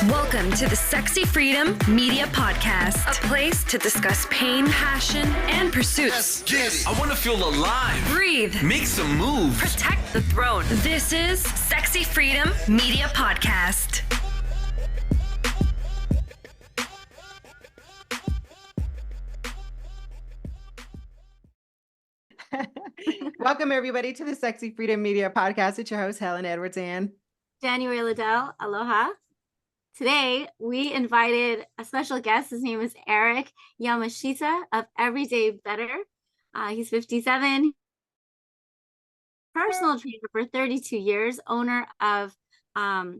Welcome to the Sexy Freedom Media Podcast, a place to discuss pain, passion, and pursuits. I want to feel alive. Breathe. Make some moves. Protect the throne. This is Sexy Freedom Media Podcast. Welcome, everybody, to the Sexy Freedom Media Podcast. It's your host, Helen Edwards and January Liddell. Aloha. Today, we invited a special guest. His name is Eric Yamashita of Everyday Better. He's 57, personal trainer for 32 years, owner of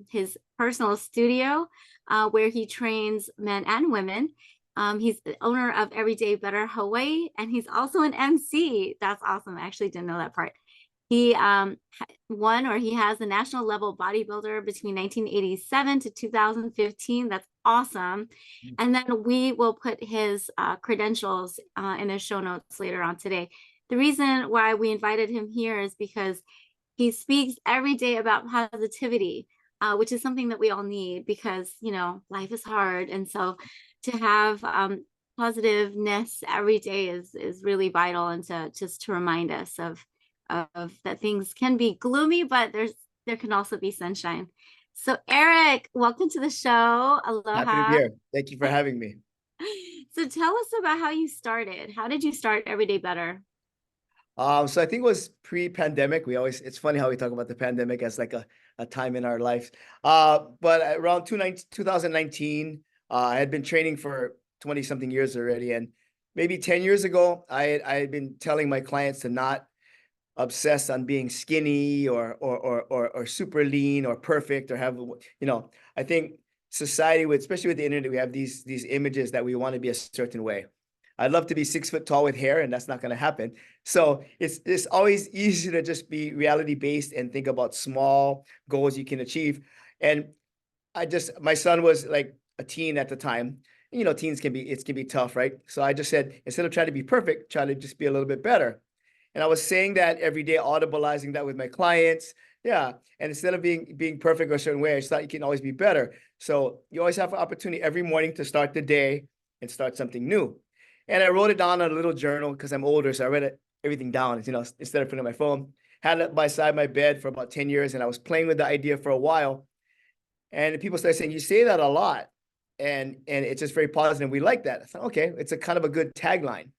his personal studio where he trains men and women. He's the owner of Everyday Better Hawaii, and he's also an MC. That's awesome. I actually didn't know that part. He he has the national level bodybuilder between 1987 to 2015. That's awesome. And then we will put his credentials in the show notes later on today. The reason why we invited him here is because he speaks every day about positivity, which is something that we all need because, you know, life is hard. And so to have positiveness every day is really vital, and to remind us of that things can be gloomy, but there can also be sunshine. So Eric, welcome to the show. Aloha. Happy to be here. Thank you for having me. So tell us about how you started. How did you start Everyday Better? So I think it was pre-pandemic. It's funny how we talk about the pandemic as like a time in our life. But around 2019, I had been training for 20 something years already. And maybe 10 years ago, I had been telling my clients to not obsess on being skinny or super lean or perfect or have, I think society especially with the internet, we have these images that we want to be a certain way. I'd love to be 6 foot tall with hair, and that's not going to happen. So it's always easy to just be reality based and think about small goals you can achieve. And my son was like a teen at the time. Teens can be tough, right? So I just said, instead of trying to be perfect, try to just be a little bit better. And I was saying that every day, audibleizing that with my clients. Yeah. And instead of being perfect or a certain way, I just thought you can always be better. So you always have an opportunity every morning to start the day and start something new. And I wrote it down on a little journal because I'm older. So I read everything down, instead of putting it on my phone. Had it beside my bed for about 10 years. And I was playing with the idea for a while. And people started saying, you say that a lot. And it's just very positive. We like that. I thought, okay, it's a kind of a good tagline.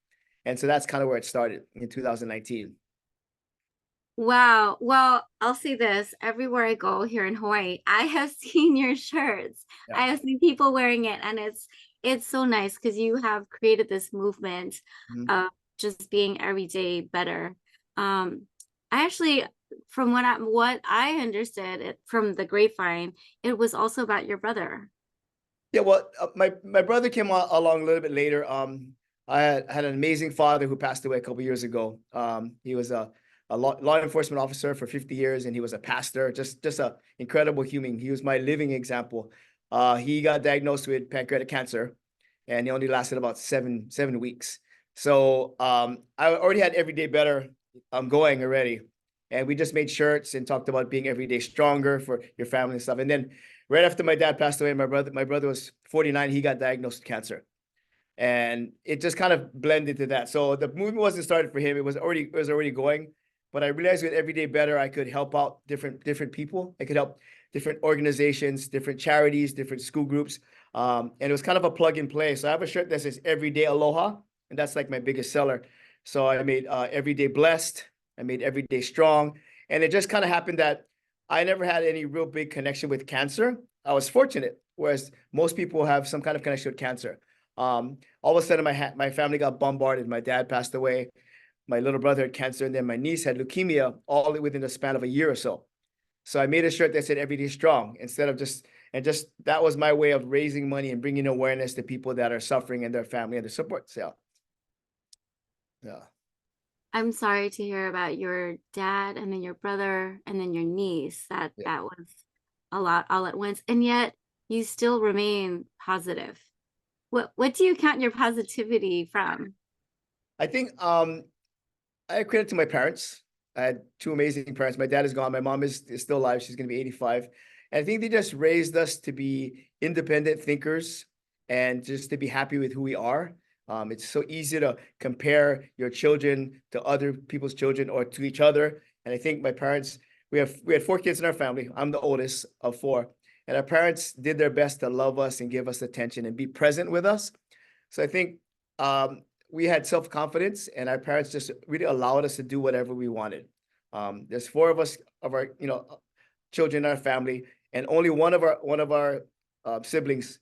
And so that's kind of where it started in 2019. Wow. Well, I'll say this. Everywhere I go here in Hawaii, I have seen your shirts. Yeah. I have seen people wearing it. And it's so nice because you have created this movement of just being everyday better. I actually, from what I understood from the grapevine, it was also about your brother. Yeah, well, my brother came along a little bit later. I had an amazing father who passed away a couple of years ago. He was a law enforcement officer for 50 years, and he was a pastor, just an incredible human. He was my living example. He got diagnosed with pancreatic cancer, and he only lasted about seven weeks. So I already had Everyday Better going already. And we just made shirts and talked about being every day stronger for your family and stuff. And then right after my dad passed away, my brother was 49, he got diagnosed with cancer. And it just kind of blended to that. So the movement wasn't started for him. It was already going. But I realized with Everyday Better, I could help out different people. I could help different organizations, different charities, different school groups. And it was kind of a plug and play. So I have a shirt that says Everyday Aloha, and that's like my biggest seller. So I made Everyday Blessed. I made Everyday Strong. And it just kind of happened that I never had any real big connection with cancer. I was fortunate, whereas most people have some kind of connection with cancer. All of a sudden, my family got bombarded. My dad passed away. My little brother had cancer, and then my niece had leukemia, all within the span of a year or so. So I made a shirt that said Everyday Strong that was my way of raising money and bringing awareness to people that are suffering and their family and their support. So, yeah. I'm sorry to hear about your dad and then your brother and then your niece. That was a lot all at once. And yet you still remain positive. What do you count your positivity from? I think I credit to my parents. I had two amazing parents. My dad is gone. My mom is still alive. She's going to be 85. And I think they just raised us to be independent thinkers and just to be happy with who we are. It's so easy to compare your children to other people's children or to each other. And I think my parents, we had 4 kids in our family. I'm the oldest of 4. And our parents did their best to love us and give us attention and be present with us. So I think we had self-confidence, and our parents just really allowed us to do whatever we wanted. There's 4 of us, of our children in our family, and only one of our siblings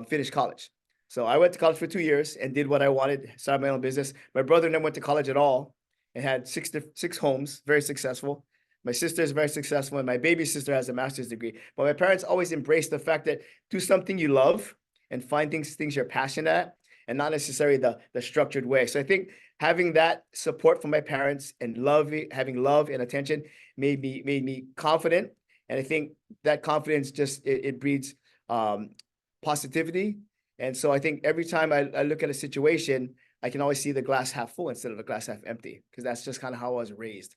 finished college. So I went to college for 2 years and did what I wanted, started my own business. My brother never went to college at all and had 6 homes, very successful. My sister is very successful, and my baby sister has a master's degree. But my parents always embraced the fact that do something you love and find things you're passionate at, and not necessarily the structured way. So I think having that support from my parents and having love and attention made me confident. And I think that confidence just it breeds positivity. And so I think every time I look at a situation, I can always see the glass half full instead of the glass half empty, because that's just kind of how I was raised.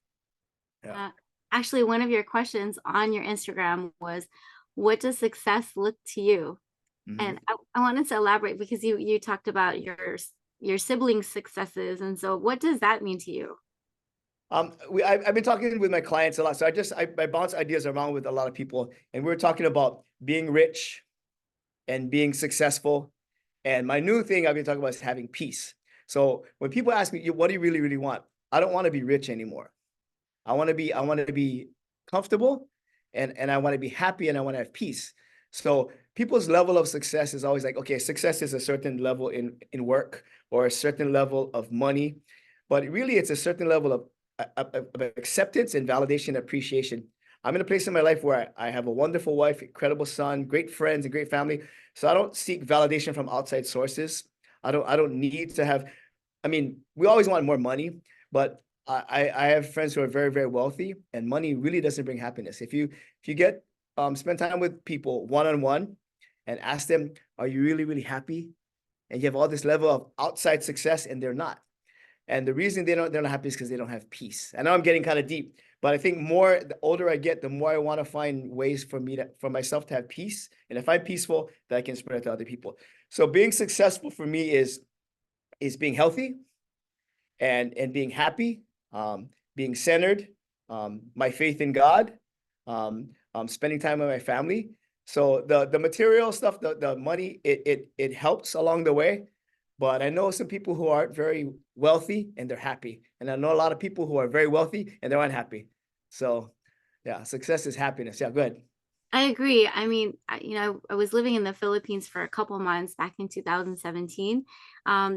Yeah. Actually, one of your questions on your Instagram was, what does success look to you? Mm-hmm. And I wanted to elaborate, because you talked about your siblings' successes. And so what does that mean to you? I've been talking with my clients a lot. So I bounce ideas around with a lot of people, and we were talking about being rich and being successful. And my new thing I've been talking about is having peace. So when people ask me, what do you really, really want? I don't want to be rich anymore. I want to be comfortable, and I want to be happy, and I want to have peace. So people's level of success is always like, okay, success is a certain level in work or a certain level of money, but really it's a certain level of acceptance and validation and appreciation. I'm in a place in my life where I have a wonderful wife, incredible son, great friends, and great family. So I don't seek validation from outside sources. I don't need to have, I mean, we always want more money, but I have friends who are very, very wealthy, and money really doesn't bring happiness. If you get spend time with people one-on-one and ask them, are you really, really happy? And you have all this level of outside success, and they're not. And the reason they're not happy is because they don't have peace. I know I'm getting kind of deep, but I think the older I get, the more I want to find ways for myself to have peace. And if I'm peaceful, that I can spread it to other people. So being successful for me is being healthy and being happy, being centered, my faith in God, spending time with my family. So the material stuff, the money, it helps along the way. But I know some people who aren't very wealthy and they're happy. And I know a lot of people who are very wealthy and they're unhappy. So yeah, success is happiness. Yeah, go ahead. I agree. I mean, I was living in the Philippines for a couple months back in 2017.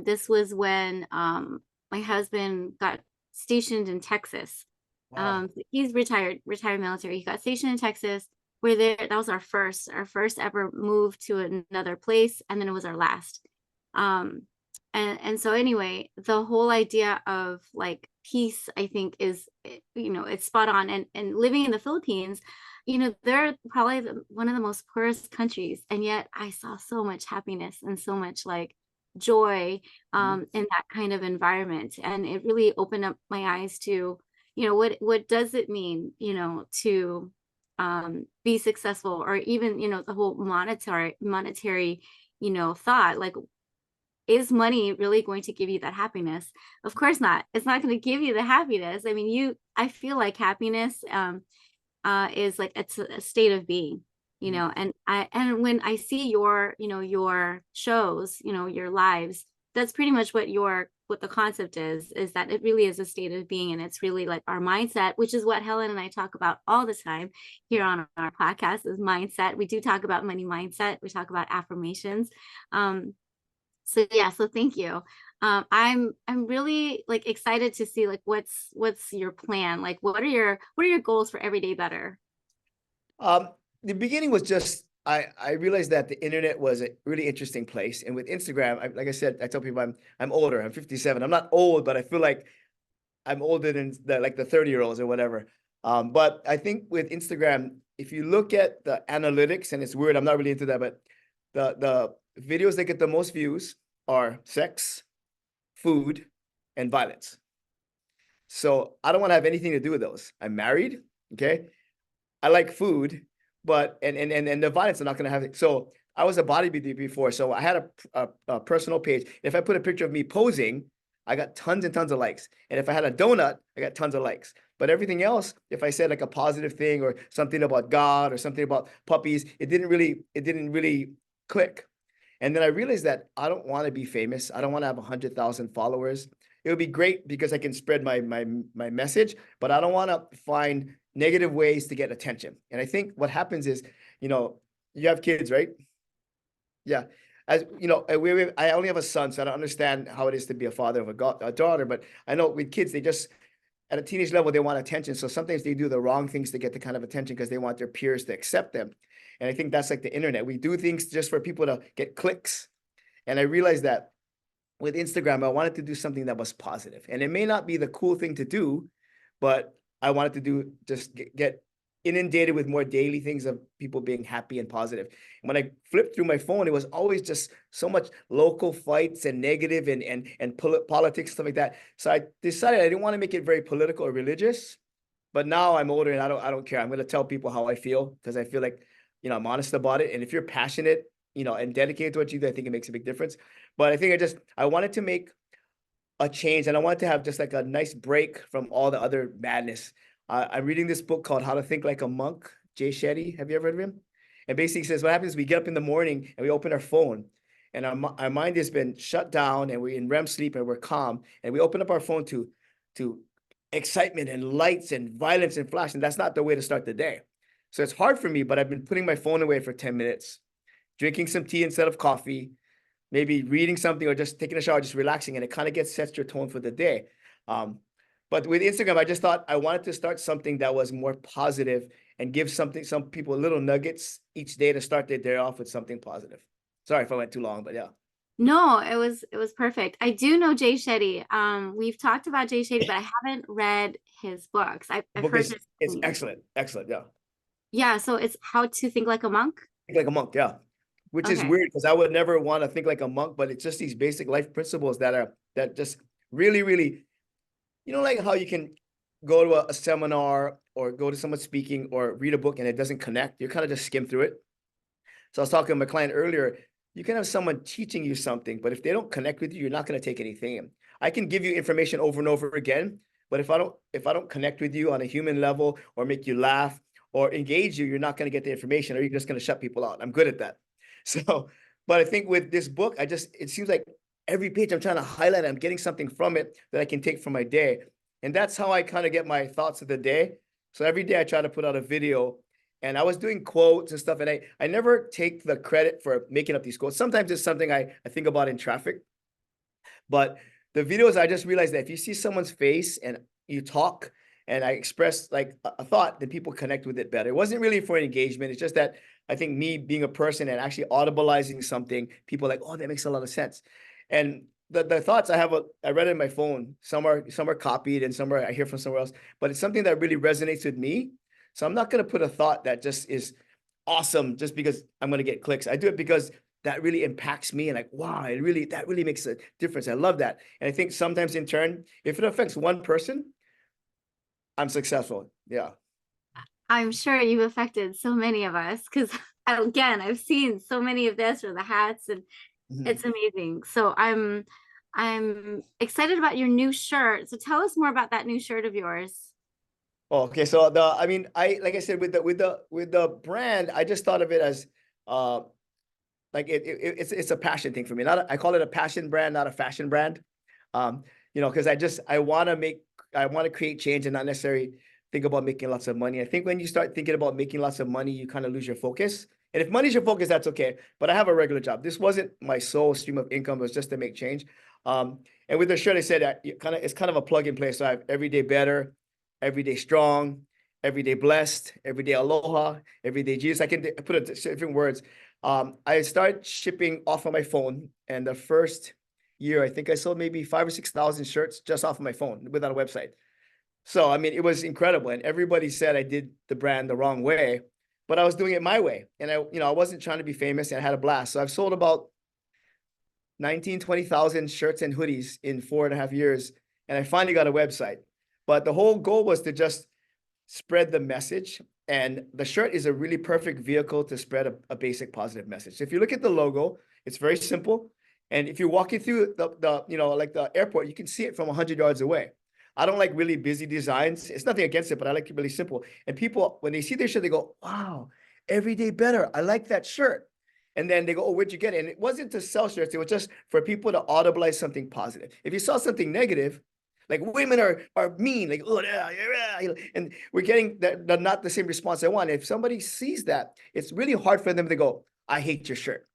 This was when my husband got stationed in Texas. Wow. He's retired military. He got stationed in Texas. We're there. That was our first ever move to another place, and then it was our last. And so anyway, the whole idea of like peace, I think, is, it's spot on. And living in the Philippines, they're probably one of the most poorest countries, and yet I saw so much happiness and so much like joy in that kind of environment. And it really opened up my eyes to, what does it mean, to be successful, or even, the whole monetary, thought, like, is money really going to give you that happiness? Of course not. It's not going to give you the happiness. I mean, I feel like happiness is like, it's a state of being, and when I see your shows, your lives, that's pretty much what the concept is that it really is a state of being. And it's really like our mindset, which is what Helen and I talk about all the time here on our podcast, is mindset. We do talk about money mindset. We talk about affirmations. So thank you. I'm really like excited to see like what's your plan? Like, what are your goals for Everyday Better? The beginning was just, I realized that the internet was a really interesting place. And with Instagram, like I said, I tell people I'm older. I'm 57. I'm not old, but I feel like I'm older than the 30-year-olds or whatever. But I think with Instagram, if you look at the analytics, and it's weird, I'm not really into that, but the videos that get the most views are sex, food, and violence. So I don't want to have anything to do with those. I'm married, okay? I like food, but and the violence are not going to have it. So I was a bodybuilder before, so I had a personal page. If I put a picture of me posing, I got tons and tons of likes. And if I had a donut, I got tons of likes. But everything else, if I said like a positive thing or something about God or something about puppies, it didn't really click. And then I realized that I don't want to be famous. I don't want to have 100,000 followers. It would be great because I can spread my message, but I don't want to find negative ways to get attention. And I think what happens is, you have kids, right? Yeah. As you know, I only have a son, so I don't understand how it is to be a father of a daughter. But I know with kids, they just, at a teenage level, they want attention. So sometimes they do the wrong things to get the kind of attention because they want their peers to accept them. And I think that's like the internet. We do things just for people to get clicks. And I realized that with Instagram, I wanted to do something that was positive. And it may not be the cool thing to do, but I wanted to do just get inundated with more daily things of people being happy and positive. And when I flipped through my phone, it was always just so much local fights and negative and politics, stuff like that. So I decided I didn't want to make it very political or religious. But now I'm older and I don't care. I'm going to tell people how I feel because I feel like, I'm honest about it. And if you're passionate, and dedicated to what you do, I think it makes a big difference. But I think I wanted to make a change, and I wanted to have just like a nice break from all the other madness. I'm reading this book called How to Think Like a Monk, Jay Shetty. Have you ever heard of him? And basically says what happens is we get up in the morning and we open our phone and our mind has been shut down and we're in REM sleep and we're calm. And we open up our phone to excitement and lights and violence and flash. And that's not the way to start the day. So it's hard for me, but I've been putting my phone away for 10 minutes, drinking some tea instead of coffee, maybe reading something or just taking a shower, just relaxing. And it kind of sets your tone for the day. But with Instagram, I just thought I wanted to start something that was more positive and give some people little nuggets each day to start their day off with something positive. Sorry if I went too long, but yeah. No, it was perfect. I do know Jay Shetty. We've talked about Jay Shetty, but I haven't read his books. I've heard it's excellent. Excellent. Yeah. Yeah. So it's How to Think Like a Monk. Think like a monk. Yeah. Which is weird because I would never want to think like a monk, but it's just these basic life principles that just really, really, like how you can go to a seminar or go to someone speaking or read a book and it doesn't connect. You kind of just skim through it. So I was talking to my client earlier. You can have someone teaching you something, but if they don't connect with you, you're not going to take anything in. I can give you information over and over again, but if I don't connect with you on a human level or make you laugh or engage you, you're not going to get the information or you're just going to shut people out. I'm good at that. So, but I think with this book, it seems like every page I'm trying to highlight, I'm getting something from it that I can take from my day. And that's how I kind of get my thoughts of the day. So every day I try to put out a video. And I was doing quotes and stuff, and I never take the credit for making up these quotes. Sometimes it's something I think about in traffic. But the videos, I just realized that if you see someone's face and you talk and I express like a thought, then people connect with it better. It wasn't really for engagement. It's just that I think me being a person and actually audibleizing something, people are like, oh, that makes a lot of sense. And the thoughts I read it in my phone. Some are copied and some I hear from somewhere else. But it's something that really resonates with me. So I'm not going to put a thought that just is awesome just because I'm going to get clicks. I do it because that really impacts me and like, wow, that really makes a difference. I love that. And I think sometimes in turn, if it affects one person, I'm successful. Yeah. I'm sure you've affected so many of us because again, I've seen so many of this or the hats and it's amazing. So I'm excited about your new shirt. So tell us more about that new shirt of yours. Oh, okay. So like I said, with the brand, I just thought of it as like it's a passion thing for me. I call it a passion brand, not a fashion brand. Because I want to create change and not necessarily think about making lots of money. I think when you start thinking about making lots of money, you kind of lose your focus. And if money's your focus, that's okay. But I have a regular job. This wasn't my sole stream of income. It was just to make change. And with the shirt, I said it's kind of a plug and play. So I have everyday better, everyday strong, everyday blessed, everyday aloha, everyday Jesus. I can put it different words. I started shipping off of my phone, and the first year, I think I sold maybe 5,000 or 6,000 shirts just off of my phone without a website. So, I mean, it was incredible. And everybody said I did the brand the wrong way, but I was doing it my way. And I wasn't trying to be famous, and I had a blast. So I've sold about 20,000 shirts and hoodies in 4.5 years. And I finally got a website. But the whole goal was to just spread the message And the shirt is a really perfect vehicle to spread a basic positive message. So if you look at the logo, it's very simple. And if you're walking through the like the airport, you can see it from 100 yards away. I don't like really busy designs. It's nothing against it, but I like it really simple. And people, when they see this shirt, they go, wow, every day better. I like that shirt. And then they go, oh, where'd you get it? And it wasn't to sell shirts. It was just for people to audibilize something positive. If you saw something negative, like women are mean, like, oh, yeah, and we're getting not the same response I want. If somebody sees that, it's really hard for them to go, I hate your shirt.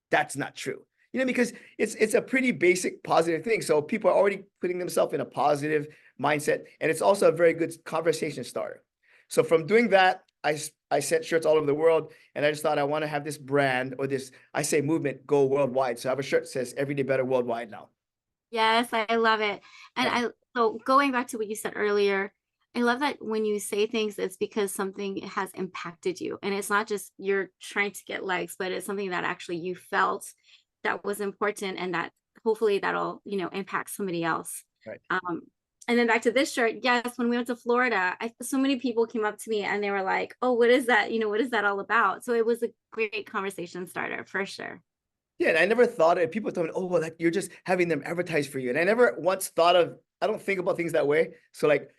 That's not true. Because it's a pretty basic positive thing. So people are already putting themselves in a positive mindset. And it's also a very good conversation starter. So from doing that, I sent shirts all over the world. And I just thought I want to have this brand or this, I say movement, go worldwide. So I have a shirt that says every day better worldwide now. Yes, I love it. And so going back to what you said earlier, I love that when you say things, it's because something has impacted you. And it's not just you're trying to get likes, but it's something that actually you felt that was important and that hopefully that'll, impact somebody else. Right. And then back to this shirt. Yes, when we went to Florida, so many people came up to me and they were like, oh, what is that? What is that all about? So it was a great conversation starter for sure. Yeah, and I never thought of people told me, oh, well, that you're just having them advertise for you. And I never once thought of, I don't think about things that way. So like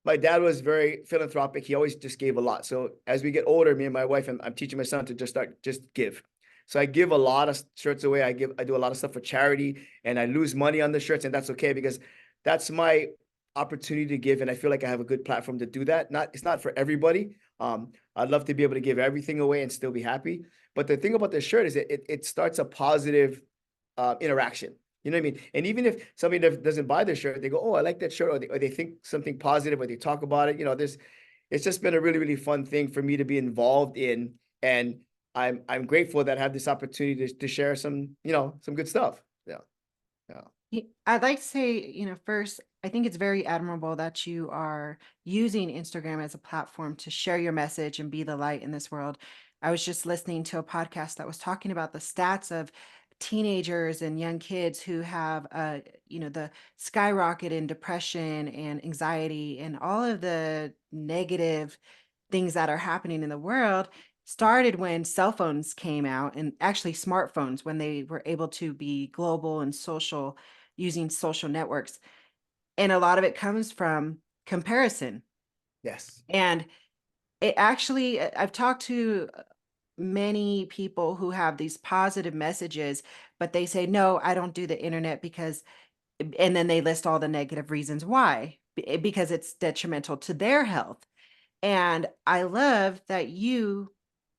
my dad was very philanthropic. He always just gave a lot. So as we get older, me and my wife, I'm teaching my son to just give. So I give a lot of shirts away. I do a lot of stuff for charity and I lose money on the shirts, and that's okay because that's my opportunity to give. And I feel like I have a good platform to do that. It's not for everybody. I'd love to be able to give everything away and still be happy. But the thing about this shirt is it starts a positive interaction. You know what I mean? And even if somebody doesn't buy the shirt, they go, oh, I like that shirt, or they think something positive, or they talk about it. It's just been a really, really fun thing for me to be involved in. And I'm grateful that I have this opportunity to share some good stuff. Yeah. I'd like to say, first, I think it's very admirable that you are using Instagram as a platform to share your message and be the light in this world. I was just listening to a podcast that was talking about the stats of teenagers and young kids who have, the skyrocket in depression and anxiety and all of the negative things that are happening in the world started when cell phones came out, and actually smartphones, when they were able to be global and social, using social networks. And a lot of it comes from comparison. Yes. And it actually, I've talked to many people who have these positive messages, but they say, no, I don't do the internet because, and then they list all the negative reasons why, because it's detrimental to their health. And I love that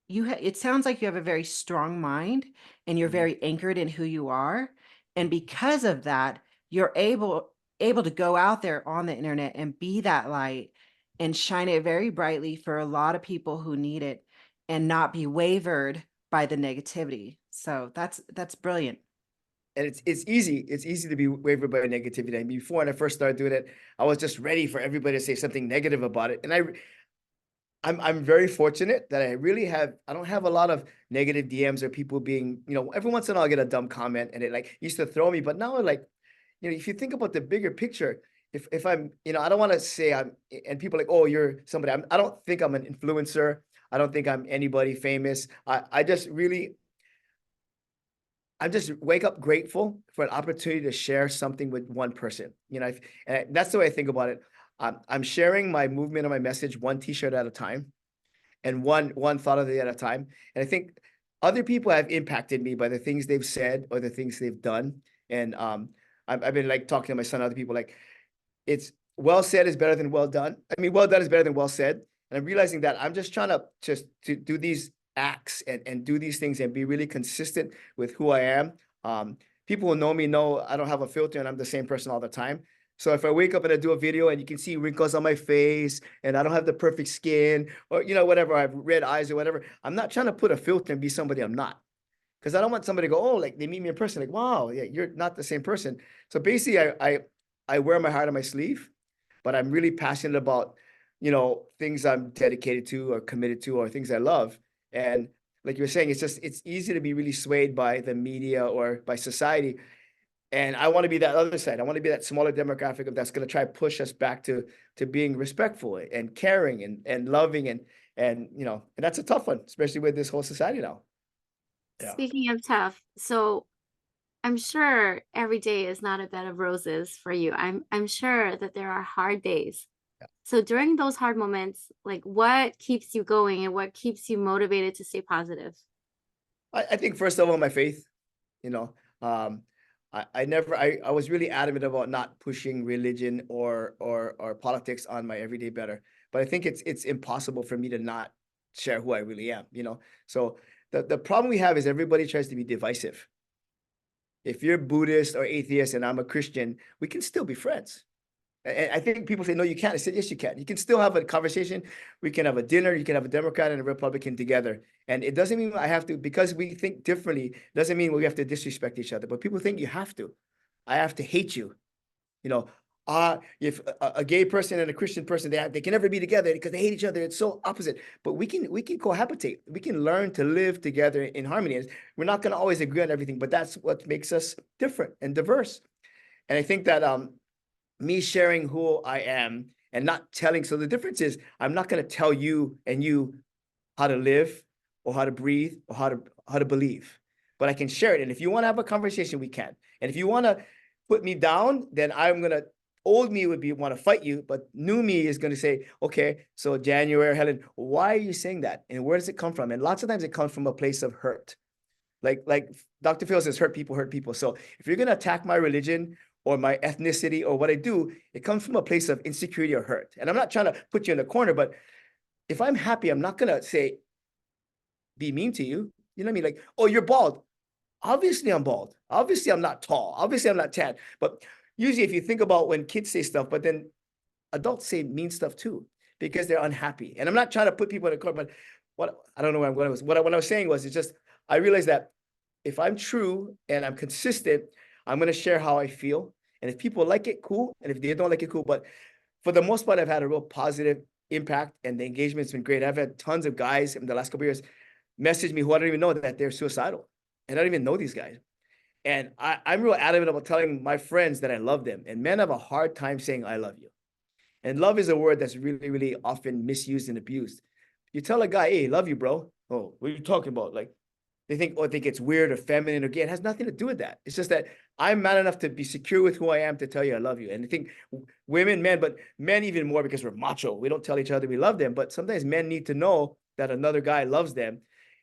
it sounds like you have a very strong mind and you're very anchored in who you are. And because of that, you're able to go out there on the internet and be that light and shine it very brightly for a lot of people who need it and not be wavered by the negativity. So that's brilliant. And it's easy to be wavered by negativity. I mean, before when I first started doing it, I was just ready for everybody to say something negative about it. And I'm very fortunate that I don't have a lot of negative DMs or people being, every once in a while I'll get a dumb comment and it used to throw me. But now if you think about the bigger picture, if I'm, I don't want to say and people are like, oh, you're somebody. I don't think I'm an influencer. I don't think I'm anybody famous. I just wake up grateful for an opportunity to share something with one person, and that's the way I think about it. I'm sharing my movement and my message one t-shirt at a time and one thought of the at a time. And I think other people have impacted me by the things they've said or the things they've done. And I've been talking to my son and other people, it's well said is better than well done. I mean, well done is better than well said. And I'm realizing that I'm just trying to do these acts and do these things and be really consistent with who I am. People who know me know I don't have a filter and I'm the same person all the time. So if I wake up and I do a video and you can see wrinkles on my face and I don't have the perfect skin or, whatever, I have red eyes or whatever, I'm not trying to put a filter and be somebody I'm not. Because I don't want somebody to go, oh, they meet me in person, wow, yeah, you're not the same person. So basically I wear my heart on my sleeve, but I'm really passionate about, things I'm dedicated to or committed to or things I love. And like you were saying, it's easy to be really swayed by the media or by society. And I want to be that other side. I want to be that smaller demographic that's going to try to push us back to being respectful and caring and loving And, and that's a tough one, especially with this whole society now. Yeah. Speaking of tough, so I'm sure every day is not a bed of roses for you. I'm sure that there are hard days. Yeah. So during those hard moments, like what keeps you going and what keeps you motivated to stay positive? I think first of all, my faith, I was really adamant about not pushing religion or politics on my everyday better, but I think it's impossible for me to not share who I really am, So the problem we have is everybody tries to be divisive. If you're Buddhist or atheist and I'm a Christian, we can still be friends. And I think people say, no, you can't. I said, yes, you can. You can still have a conversation. We can have a dinner. You can have a Democrat and a Republican together. And it doesn't mean I have to, because we think differently, doesn't mean we have to disrespect each other. But people think you have to. I have to hate you. If a gay person and a Christian person, they can never be together because they hate each other. It's so opposite. But we can cohabitate. We can learn to live together in harmony. We're not going to always agree on everything, but that's what makes us different and diverse. And I think that me sharing who I am and not telling. So the difference is I'm not going to tell you how to live or how to breathe or how to believe, but I can share it. And if you want to have a conversation, we can. And if you want to put me down, then old me would want to fight you, but new me is going to say, okay, so January, Helen, why are you saying that? And where does it come from? And lots of times it comes from a place of hurt. Like Dr. Phil says, hurt people. So if you're going to attack my religion or my ethnicity or what I do, it comes from a place of insecurity or hurt. And I'm not trying to put you in a corner, but if I'm happy, I'm not going to say, be mean to you. You know what I mean? Like, oh, you're bald. Obviously I'm bald. Obviously I'm not tall. Obviously I'm not tan. But usually if you think about when kids say stuff, but then adults say mean stuff too, because they're unhappy. And I'm not trying to put people in a corner, but I don't know where I'm going. What I was saying was, it's just, I realized that if I'm true and I'm consistent, I'm going to share how I feel. And if people like it, cool. And if they don't like it, cool. But for the most part, I've had a real positive impact and the engagement's been great. I've had tons of guys in the last couple of years message me who I don't even know that they're suicidal. And I don't even know these guys. And I'm real adamant about telling my friends that I love them. And men have a hard time saying, I love you. And love is a word that's really, really often misused and abused. You tell a guy, hey, love you, bro. Oh, what are you talking about? Like, they think it's weird or feminine or gay. It has nothing to do with that. It's just that I'm man enough to be secure with who I am to tell you I love you. And I think women, men, but men even more because we're macho. We don't tell each other we love them. But sometimes men need to know that another guy loves them.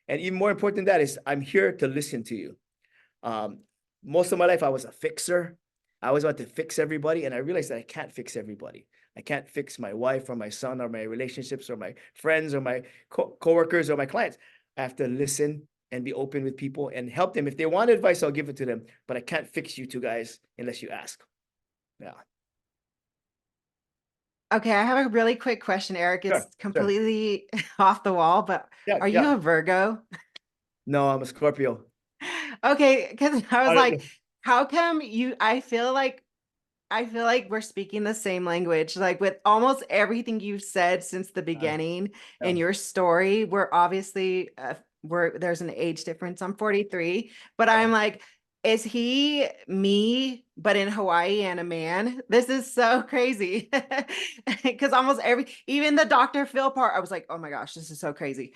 And even more important than that is I'm here to listen to you. Most of my life, I was a fixer. I always wanted to fix everybody. And I realized that I can't fix everybody. I can't fix my wife or my son or my relationships or my friends or my coworkers or my clients. I have to listen and be open with people and help them. If they want advice, I'll give it to them. But I can't fix you two guys unless you ask. Yeah. Okay, I have a really quick question, Eric. It's Sure. completely off the wall, but are you a Virgo? No, I'm a Scorpio. Okay, because I was like, how come I feel like we're speaking the same language. Like with almost everything you've said since the beginning in your story, we're obviously there's an age difference. I'm 43, but I'm like, is he me, but in Hawaii and a man? This is so crazy. Because almost even the Dr. Phil part, I was like, oh my gosh, this is so crazy.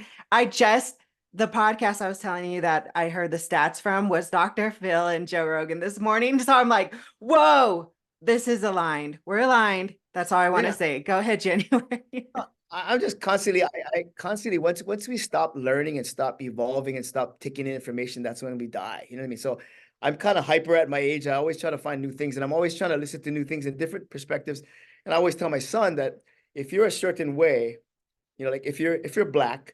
The podcast I was telling you that I heard the stats from was Dr. Phil and Joe Rogan this morning. So I'm like, whoa, this is aligned. We're aligned. That's all I want to say. Go ahead, January. I'm just constantly, I constantly, once we stop learning and stop evolving and stop taking in information, that's when we die. You know what I mean? So I'm kind of hyper at my age. I always try to find new things and I'm always trying to listen to new things and different perspectives. And I always tell my son that if you're a certain way, like if you're black,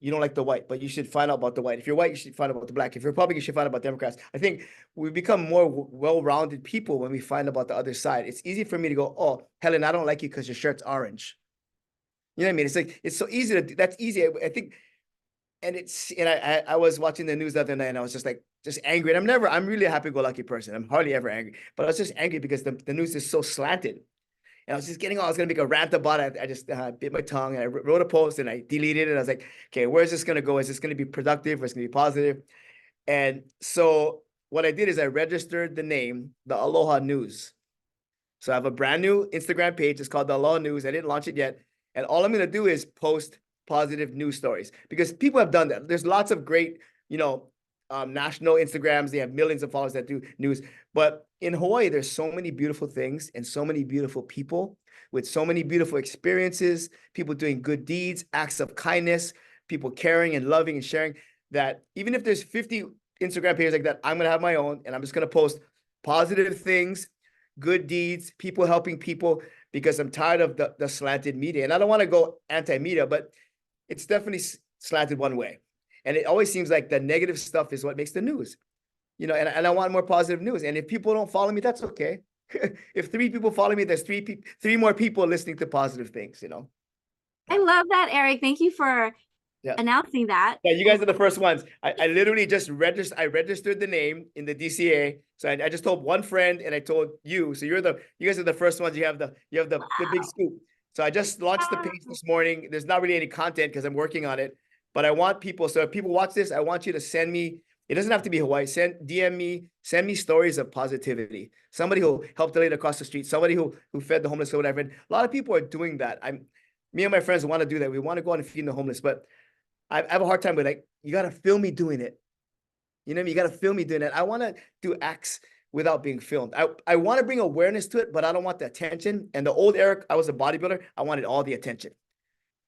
you don't like the white, but you should find out about the white. If you're white, you should find out about the black. If you're Republican, you should find out about Democrats. I think we become more well-rounded people when we find about the other side. It's easy for me to go, oh, Helen, I don't like you because your shirt's orange. You know what I mean? It's like, it's so easy to do. That's easy. I think, and I was watching the news the other night and I was just angry. And I'm really a happy-go-lucky person. I'm hardly ever angry, but I was just angry because the news is so slanted. And I was just I was going to make a rant about it. I just bit my tongue and I wrote a post and I deleted it. I was like, okay, where's this going to go? Is this going to be productive or is it going to be positive? And so what I did is I registered the name, the Aloha News. So I have a brand new Instagram page. It's called the Aloha News. I didn't launch it yet. And all I'm going to do is post positive news stories because people have done that. There's lots of great, national Instagrams. They have millions of followers that do news. But in Hawaii, there's so many beautiful things and so many beautiful people with so many beautiful experiences, people doing good deeds, acts of kindness, people caring and loving and sharing, that even if there's 50 Instagram pages like that, I'm going to have my own, and I'm just going to post positive things, good deeds, people helping people, because I'm tired of the slanted media. And I don't want to go anti-media, but it's definitely slanted one way. And it always seems like the negative stuff is what makes the news, and I want more positive news. And if people don't follow me, that's okay. If 3 people follow me, there's 3 more people listening to positive things, I love that, Eric. Thank you for announcing that. Yeah, you guys are the first ones. I literally just registered the name in the DCA. So I just told one friend and I told you. So you guys are the first ones. You have the big scoop. So I just launched the page this morning. There's not really any content because I'm working on it, but I want people. So if people watch this, I want you to send me. It doesn't have to be Hawaii. DM me, send me stories of positivity. Somebody who helped a lady across the street, somebody who fed the homeless or whatever. And a lot of people are doing that. Me and my friends want to do that. We want to go out and feed the homeless, but I have a hard time with, like, you got to film me doing it. You know what I mean? You got to film me doing it. I want to do acts without being filmed. I want to bring awareness to it, but I don't want the attention. And the old Eric, I was a bodybuilder. I wanted all the attention.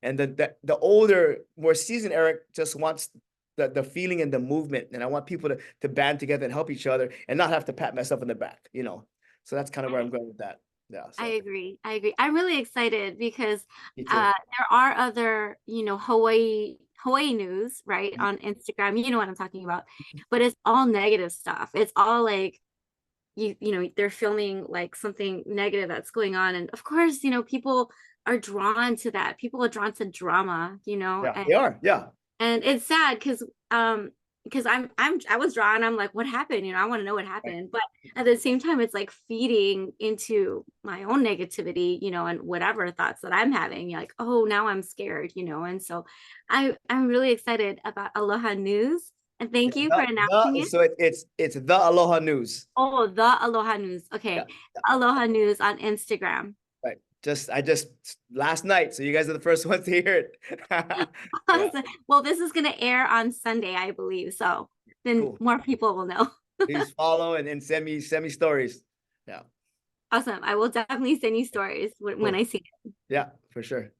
And the older, more seasoned Eric just wants the feeling and the movement. And I want people to band together and help each other and not have to pat myself in the back, So that's kind of where I'm going with that. Yeah. So. I agree. I'm really excited because there are other, Hawaii news, right, on Instagram. You know what I'm talking about, but it's all negative stuff. It's all like, they're filming like something negative that's going on. And of course, people are drawn to that. People are drawn to drama, Yeah, and they are. Yeah. And it's sad because I was drawn. I'm like, what happened? I want to know what happened. But at the same time, it's like feeding into my own negativity, and whatever thoughts that I'm having. Like, oh, now I'm scared, And so I'm really excited about Aloha News. And thank you for announcing it. So it's the Aloha News. Oh, the Aloha News. Okay. Yeah. Aloha News on Instagram. Right. I just last night. So you guys are the first ones to hear it. Yeah. Well, this is going to air on Sunday, I believe. So then more people will know. Please follow and send me stories. Yeah. Awesome. I will definitely send you stories when I see it. Yeah, for sure.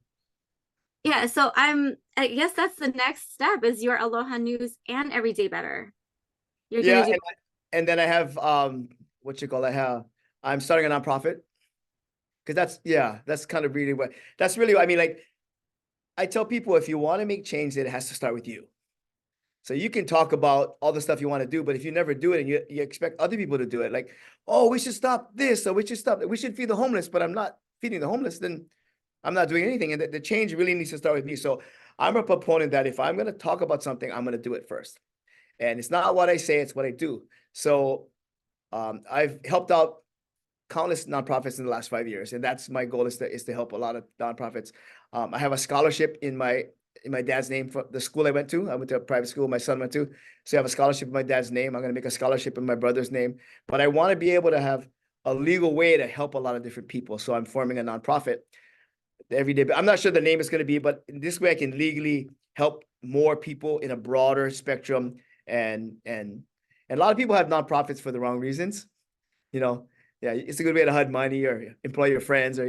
Yeah. So I guess that's the next step is your Aloha News and Everyday Better. And then I have I'm starting a nonprofit. Because that's kind of really I tell people, if you want to make change, it has to start with you. So you can talk about all the stuff you want to do, but if you never do it and you expect other people to do it, like, oh, we should stop this, or we should feed the homeless, but I'm not feeding the homeless, then I'm not doing anything. And the change really needs to start with me. So I'm a proponent that if I'm going to talk about something, I'm going to do it first. And it's not what I say, it's what I do. So I've helped out countless nonprofits in the last 5 years, and that's my goal is to help a lot of nonprofits. I have a scholarship in my dad's name for the school I went to. I went to a private school my son went to, so I have a scholarship in my dad's name. I'm going to make a scholarship in my brother's name, but I want to be able to have a legal way to help a lot of different people. So I'm forming a nonprofit every day. But I'm not sure the name is going to be, but in this way I can legally help more people in a broader spectrum. And a lot of people have nonprofits for the wrong reasons, Yeah, it's a good way to hide money or employ your friends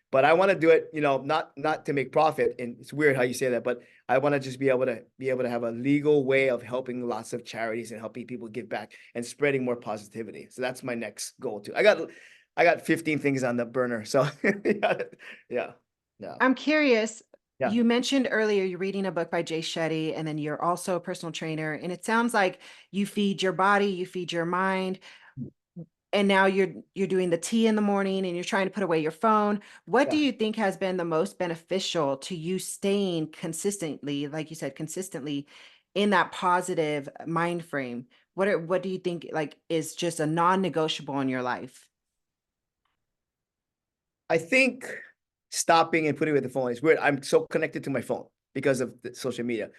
but I want to do it, not to make profit. And it's weird how you say that, but I want to just be able to have a legal way of helping lots of charities and helping people give back and spreading more positivity. So that's my next goal too. I got 15 things on the burner. So yeah. I'm curious. Yeah. You mentioned earlier you're reading a book by Jay Shetty, and then you're also a personal trainer. And it sounds like you feed your body, you feed your mind. And now you're doing the tea in the morning and you're trying to put away your phone. What do you think has been the most beneficial to you staying consistently, like you said, consistently in that positive mind frame? What do you think is just a non-negotiable in your life? I think stopping and putting away the phone is weird. I'm so connected to my phone because of the social media.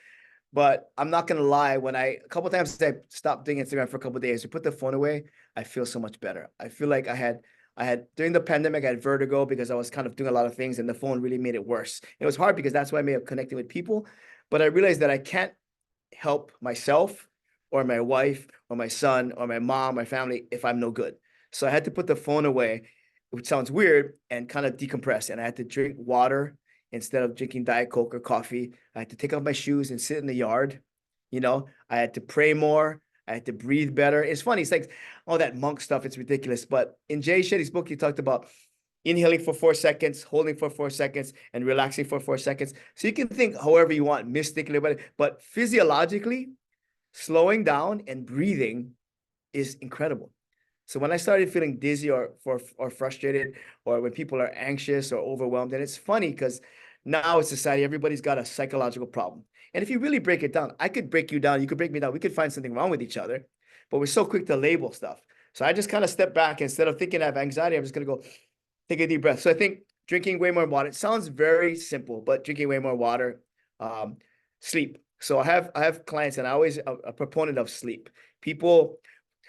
But I'm not going to lie, a couple of times I stopped doing Instagram for a couple of days, to put the phone away, I feel so much better. I feel like I during the pandemic, I had vertigo because I was kind of doing a lot of things, and the phone really made it worse. It was hard because that's why I may have connected with people, but I realized that I can't help myself or my wife or my son or my mom, my family, if I'm no good. So I had to put the phone away, which sounds weird, and kind of decompress. And I had to drink water instead of drinking Diet Coke or coffee. I had to take off my shoes and sit in the yard. I had to pray more. I had to breathe better. It's funny. It's like all that monk stuff. It's ridiculous. But in Jay Shetty's book, he talked about inhaling for 4 seconds, holding for 4 seconds, and relaxing for 4 seconds. So you can think however you want, mystically, but physiologically, slowing down and breathing is incredible. So when I started feeling dizzy or frustrated, or when people are anxious or overwhelmed, and it's funny because now in society, everybody's got a psychological problem. And if you really break it down, I could break you down, you could break me down, we could find something wrong with each other, but we're so quick to label stuff. So I just kind of step back. Instead of thinking I have anxiety, I'm just going to go take a deep breath. So I think drinking way more water, it sounds very simple, but drinking way more water, sleep. So I have clients, and I always a proponent of sleep. People,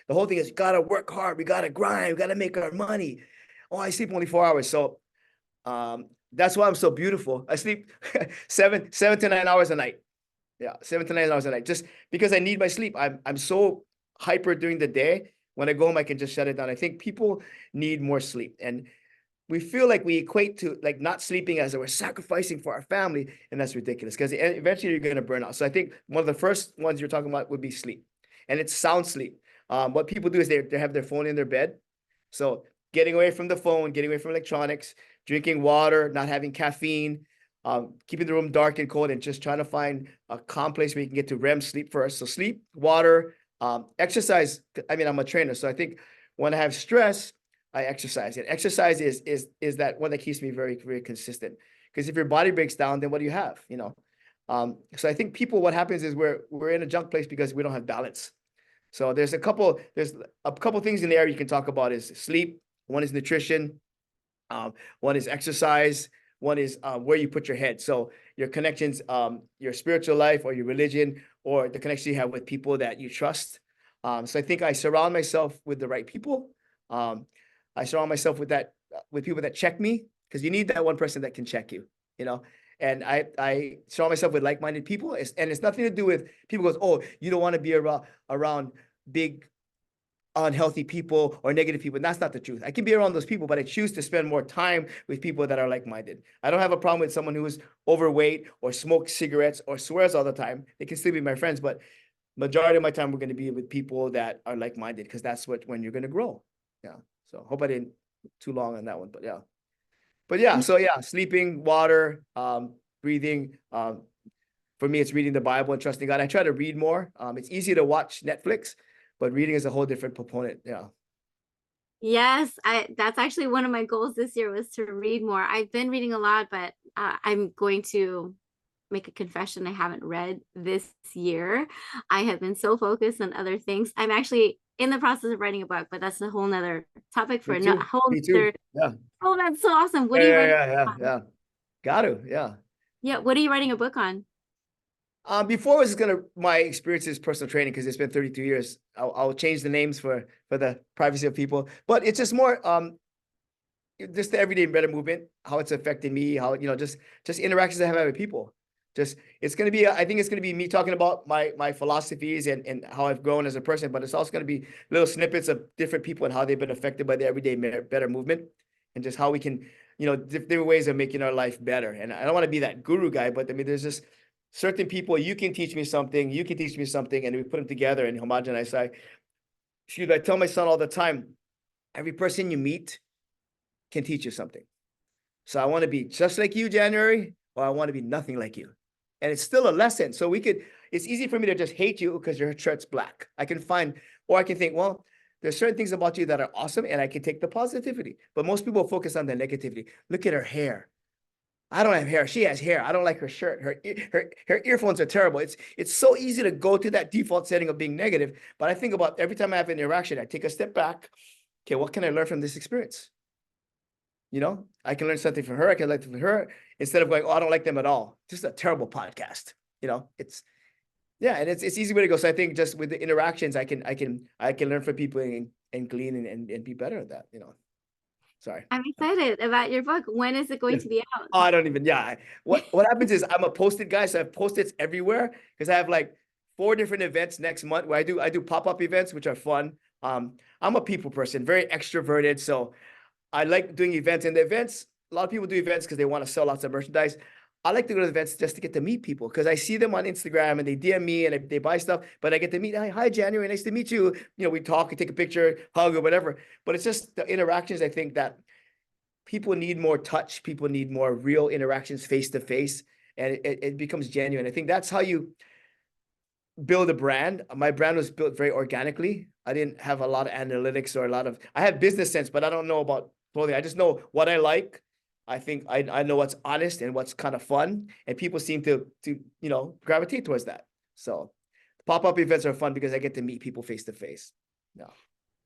the whole thing is, you got to work hard. We got to grind. We got to make our money. Oh, I sleep only 4 hours. So that's why I'm so beautiful. I sleep 7 to 9 hours a night. Yeah, 7 to 9 hours a night. Just because I need my sleep. I'm so hyper during the day. When I go home, I can just shut it down. I think people need more sleep. And we feel like we equate to like not sleeping as we're sacrificing for our family. And that's ridiculous, because eventually you're going to burn out. So I think one of the first ones you're talking about would be sleep. And it's sound sleep. What people do is they have their phone in their bed. So getting away from the phone, getting away from electronics, drinking water, not having caffeine, keeping the room dark and cold, and just trying to find a calm place where you can get to REM sleep first. So sleep, water, exercise. I mean, I'm a trainer, so I think when I have stress, I exercise. And exercise is that one that keeps me very, very consistent. Because if your body breaks down, then what do you have? So I think people, what happens is we're in a junk place because we don't have balance. So there's a couple things in there you can talk about. Is sleep, one is nutrition, one is exercise, one is where you put your head. So your connections, your spiritual life or your religion, or the connection you have with people that you trust. So I think I surround myself with the right people. I surround myself with people that check me, because you need that one person that can check you, and I surround myself with like-minded people. And it's nothing to do with people goes, oh, you don't want to be around big unhealthy people or negative people. And that's not the truth. I can be around those people, but I choose to spend more time with people that are like-minded. I don't have a problem with someone who is overweight or smokes cigarettes or swears all the time. They can still be my friends, but majority of my time we're going to be with people that are like-minded, because that's when you're going to grow. Yeah. So hope I didn't too long on that one, but yeah. So yeah, sleeping, water, breathing. For me, it's reading the Bible and trusting God. I try to read more. It's easy to watch Netflix, but reading is a whole different component. Yeah. Yes, that's actually one of my goals this year, was to read more. I've been reading a lot, but I'm going to make a confession. I haven't read this year. I have been so focused on other things. I'm actually in the process of writing a book, but that's a whole nother topic for a whole nother. Yeah. Oh, that's so awesome. What are you writing? Yeah. Got to. Yeah. Yeah. What are you writing a book on? Before it was my experiences, personal training, because it's been 32 years. I'll change the names for the privacy of people, but it's just more just the everyday better movement, how it's affecting me, how just interactions I have with people. It's going to be, I think it's going to be me talking about my philosophies and how I've grown as a person, but it's also going to be little snippets of different people and how they've been affected by the everyday better movement, and just how we can, different ways of making our life better. And I don't want to be that guru guy, but I mean, there's just certain people, you can teach me something, and we put them together and homogenize. I tell my son all the time, every person you meet can teach you something. So I want to be just like you, January, or I want to be nothing like you. And it's still a lesson. So it's easy for me to just hate you because your shirt's black. I can think, well, there's certain things about you that are awesome, and I can take the positivity. But most people focus on the negativity. Look at her hair. I don't have hair. She has hair. I don't like her shirt. Her earphones are terrible. It's so easy to go to that default setting of being negative. But I think about every time I have an interaction, I take a step back. Okay, what can I learn from this experience? I can learn something from her. I can learn from her, instead of going, oh, I don't like them at all. Just a terrible podcast. And it's easy way to go. So I think just with the interactions, I can learn from people and glean and be better at that. Sorry. I'm excited about your book. When is it going to be out? Oh, I don't even, yeah. What happens is I'm a post-it guy, so I have post-its everywhere because I have like 4 different events next month where I do pop-up events, which are fun. I'm a people person, very extroverted. So I like doing events, and the events, a lot of people do events because they want to sell lots of merchandise. I like to go to events just to get to meet people because I see them on Instagram and they DM me and they buy stuff, but I get to meet, hi, January, nice to meet you. You know, we talk and take a picture, hug or whatever. But it's just the interactions. I think that people need more touch. People need more real interactions face to face, and it becomes genuine. I think that's how you build a brand. My brand was built very organically. I didn't have a lot of analytics or I have business sense, but I don't know about clothing. I just know what I like. I think I know what's honest and what's kind of fun, and people seem to gravitate towards that. So pop-up events are fun because I get to meet people face to face. Yeah.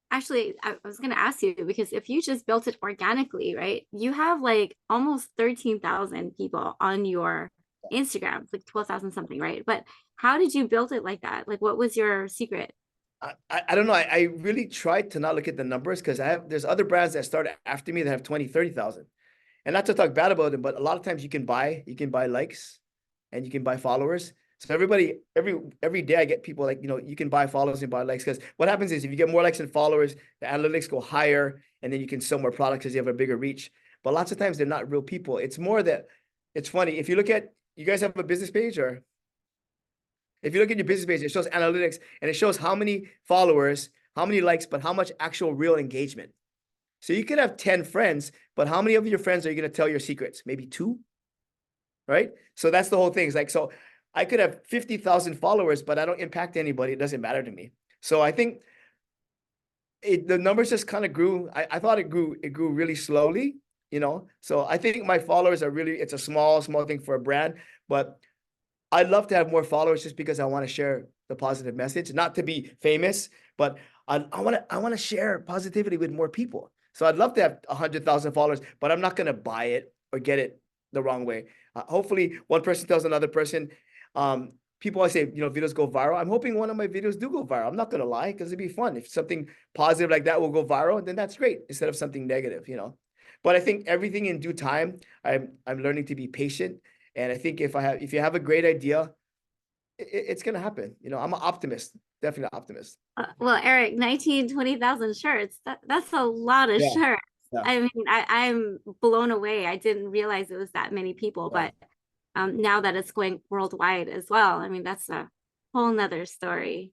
Actually, I was going to ask you, because if you just built it organically, right, you have like almost 13,000 people on your Instagram. It's like 12,000 something, right? But how did you build it like that? Like, what was your secret? I don't know. I really tried to not look at the numbers because there's other brands that started after me that have 20, 30,000. And not to talk bad about them, but a lot of times you can buy likes and you can buy followers. So every day I get people like, you can buy followers and buy likes, because what happens is if you get more likes and followers, the analytics go higher, and then you can sell more products because you have a bigger reach. But lots of times they're not real people. It's more that it's funny. If you look at, you guys have a business page, or if you look at your business page, it shows analytics and it shows how many followers, how many likes, but how much actual real engagement. So you could have 10 friends, but how many of your friends are you going to tell your secrets? Maybe 2, right? So that's the whole thing. It's like, so I could have 50,000 followers, but I don't impact anybody. It doesn't matter to me. So I think the numbers just kind of grew. I thought it grew really slowly, So I think my followers are really, it's a small thing for a brand, but I'd love to have more followers just because I want to share the positive message, not to be famous, but I want to share positivity with more people. So I'd love to have 100,000 followers, but I'm not going to buy it or get it the wrong way. Hopefully one person tells another person. People always say, videos go viral. I'm hoping one of my videos do go viral. I'm not going to lie, because it'd be fun. If something positive like that will go viral, then that's great, instead of something negative, But I think everything in due time. I'm learning to be patient. And I think if you have a great idea, it's going to happen. I'm an optimist, definitely an optimist. Well, Eric, 19, 20,000 shirts. That's a lot of shirts. Yeah. I mean, I'm blown away. I didn't realize it was that many people, Yeah. but now that it's going worldwide as well, I mean, that's a whole nother story.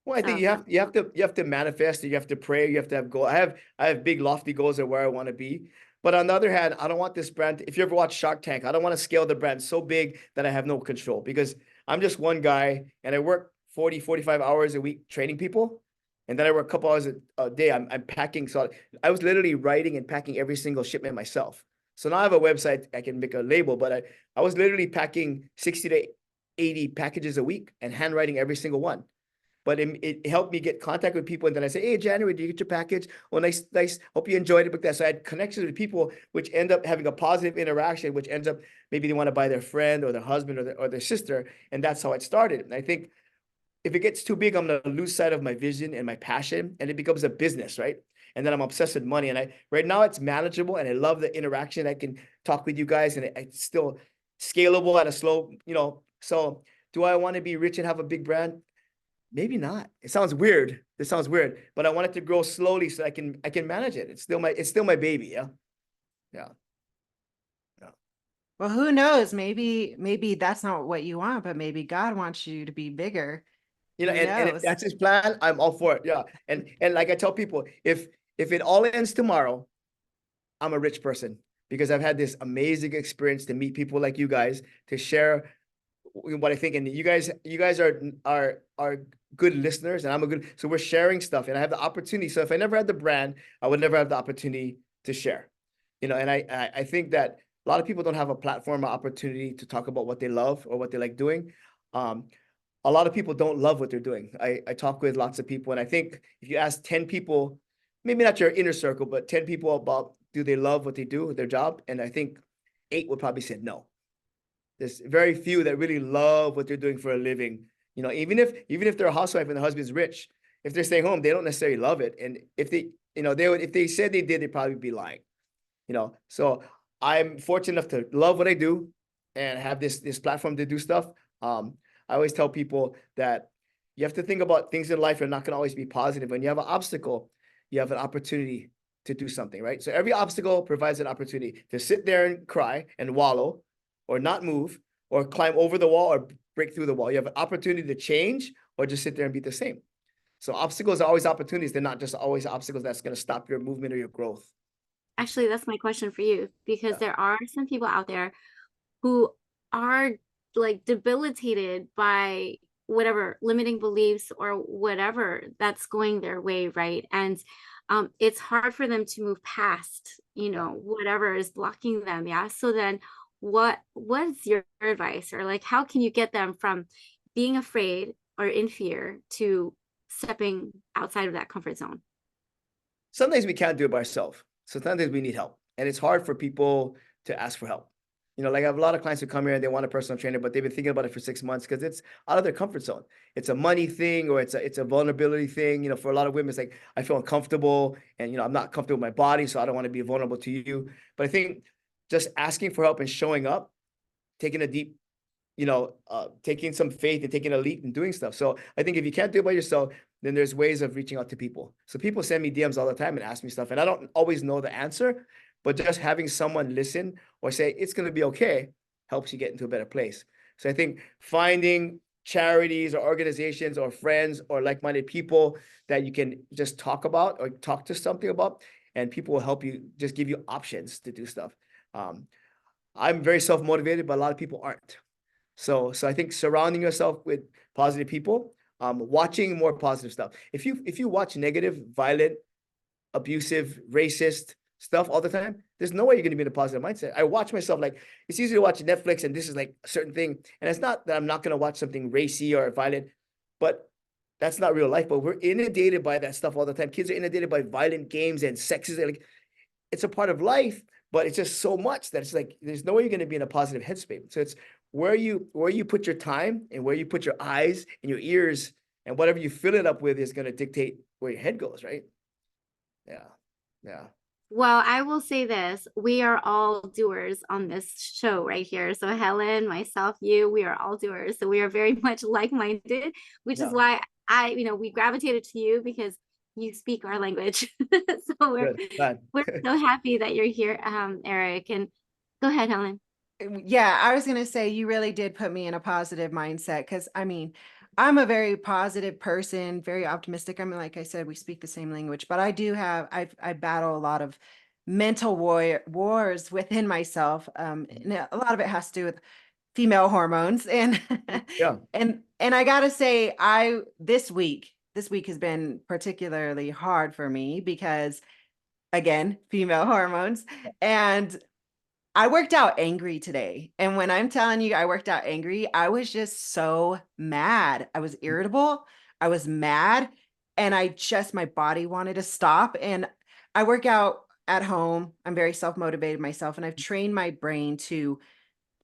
Well, I think you have to manifest, you have to pray, you have to have goals. I have big lofty goals of where I want to be. But on the other hand, I don't want this brand. If you ever watch Shark Tank, I don't want to scale the brand so big that I have no control, because I'm just one guy and I work 40, 45 hours a week training people. And then I work a couple hours a day. I'm packing. So I was literally writing and packing every single shipment myself. So now I have a website, I can make a label, but I was literally packing 60 to 80 packages a week and handwriting every single one. But it helped me get contact with people. And then I say, hey, January, did you get your package? Oh, nice. Hope you enjoyed it. But so I had connections with people, which end up having a positive interaction, which ends up, maybe they want to buy their friend or their husband or their sister. And that's how it started. And I think if it gets too big, I'm going to lose sight of my vision and my passion, and it becomes a business, right? And then I'm obsessed with money. And right now it's manageable, and I love the interaction. I can talk with you guys, and it's still scalable at a slow, So do I want to be rich and have a big brand? Maybe not. It sounds weird. This sounds weird, but I want it to grow slowly so I can manage it. It's still my baby. Yeah. Yeah. Yeah. Well, who knows? Maybe that's not what you want, but maybe God wants you to be bigger. And if that's his plan, I'm all for it. Yeah. And like I tell people, if it all ends tomorrow, I'm a rich person, because I've had this amazing experience to meet people like you guys, to share what I think. And you guys are good listeners, and so we're sharing stuff, and I have the opportunity. So if I never had the brand, I would never have the opportunity to share, and I think that a lot of people don't have a platform or opportunity to talk about what they love or what they like doing. A lot of people don't love what they're doing. I talk with lots of people, and I think if you ask 10 people, maybe not your inner circle, but 10 people about, do they love what they do, their job? And I think 8 would probably say no. There's very few that really love what they're doing for a living. Even if they're a housewife and the husband's rich, if they're staying home, they don't necessarily love it. And if they said they did, they'd probably be lying. So I'm fortunate enough to love what I do and have this platform to do stuff. I always tell people that you have to think about things in life are not going to always be positive. When you have an obstacle, you have an opportunity to do something, right? So every obstacle provides an opportunity to sit there and cry and wallow or not move or climb over the wall or break through the wall. You have an opportunity to change or just sit there and be the same. So obstacles are always opportunities. They're not just always obstacles that's going to stop your movement or your growth. Actually, that's my question for you, because there are some people out there who are like debilitated by whatever limiting beliefs or whatever that's going their way, right? And it's hard for them to move past, whatever is blocking them. Yeah. So then what's your advice, or like, how can you get them from being afraid or in fear to stepping outside of that comfort zone? Sometimes we can't do it by ourselves. So sometimes we need help. And it's hard for people to ask for help. Like I have a lot of clients who come here and they want a personal trainer, but they've been thinking about it for 6 months because it's out of their comfort zone. It's a money thing, or it's a vulnerability thing. For a lot of women, it's like, I feel uncomfortable and, I'm not comfortable with my body, so I don't want to be vulnerable to you. But I think just asking for help and showing up, taking a deep, taking some faith and taking a leap and doing stuff. So I think if you can't do it by yourself, then there's ways of reaching out to people. So people send me DMs all the time and ask me stuff, and I don't always know the answer, but just having someone listen or say, it's going to be okay, helps you get into a better place. So I think finding charities or organizations or friends or like-minded people that you can just talk about or talk to something about, and people will help you, just give you options to do stuff. I'm very self-motivated, but a lot of people aren't. So I think surrounding yourself with positive people, watching more positive stuff. If you watch negative, violent, abusive, racist stuff all the time, there's no way you're going to be in a positive mindset. I watch myself, like, it's easy to watch Netflix and this is like a certain thing. And it's not that I'm not going to watch something racy or violent, but that's not real life. But we're inundated by that stuff all the time. Kids are inundated by violent games and sexes. Like, it's a part of life, but it's just so much that it's like, there's no way you're going to be in a positive headspace. So it's where you put your time and where you put your eyes and your ears, and whatever you fill it up with is going to dictate where your head goes, right? Yeah. Well, I will say this, we are all doers on this show right here. So Helen, myself, you, we are all doers. So we are very much like-minded, which is why we gravitated to you, because you speak our language. So we're so happy that you're here, Eric. And go ahead, Helen. Yeah, I was going to say, you really did put me in a positive mindset, because I'm a very positive person, very optimistic. Like I said, we speak the same language, but I battle a lot of mental wars within myself. And a lot of it has to do with female hormones. And, and I got to say, this week has been particularly hard for me because, again, female hormones. And I worked out angry today. And when I'm telling you I worked out angry, I was just so mad. I was irritable. I was mad. And my body wanted to stop. And I work out at home. I'm very self-motivated myself. And I've trained my brain to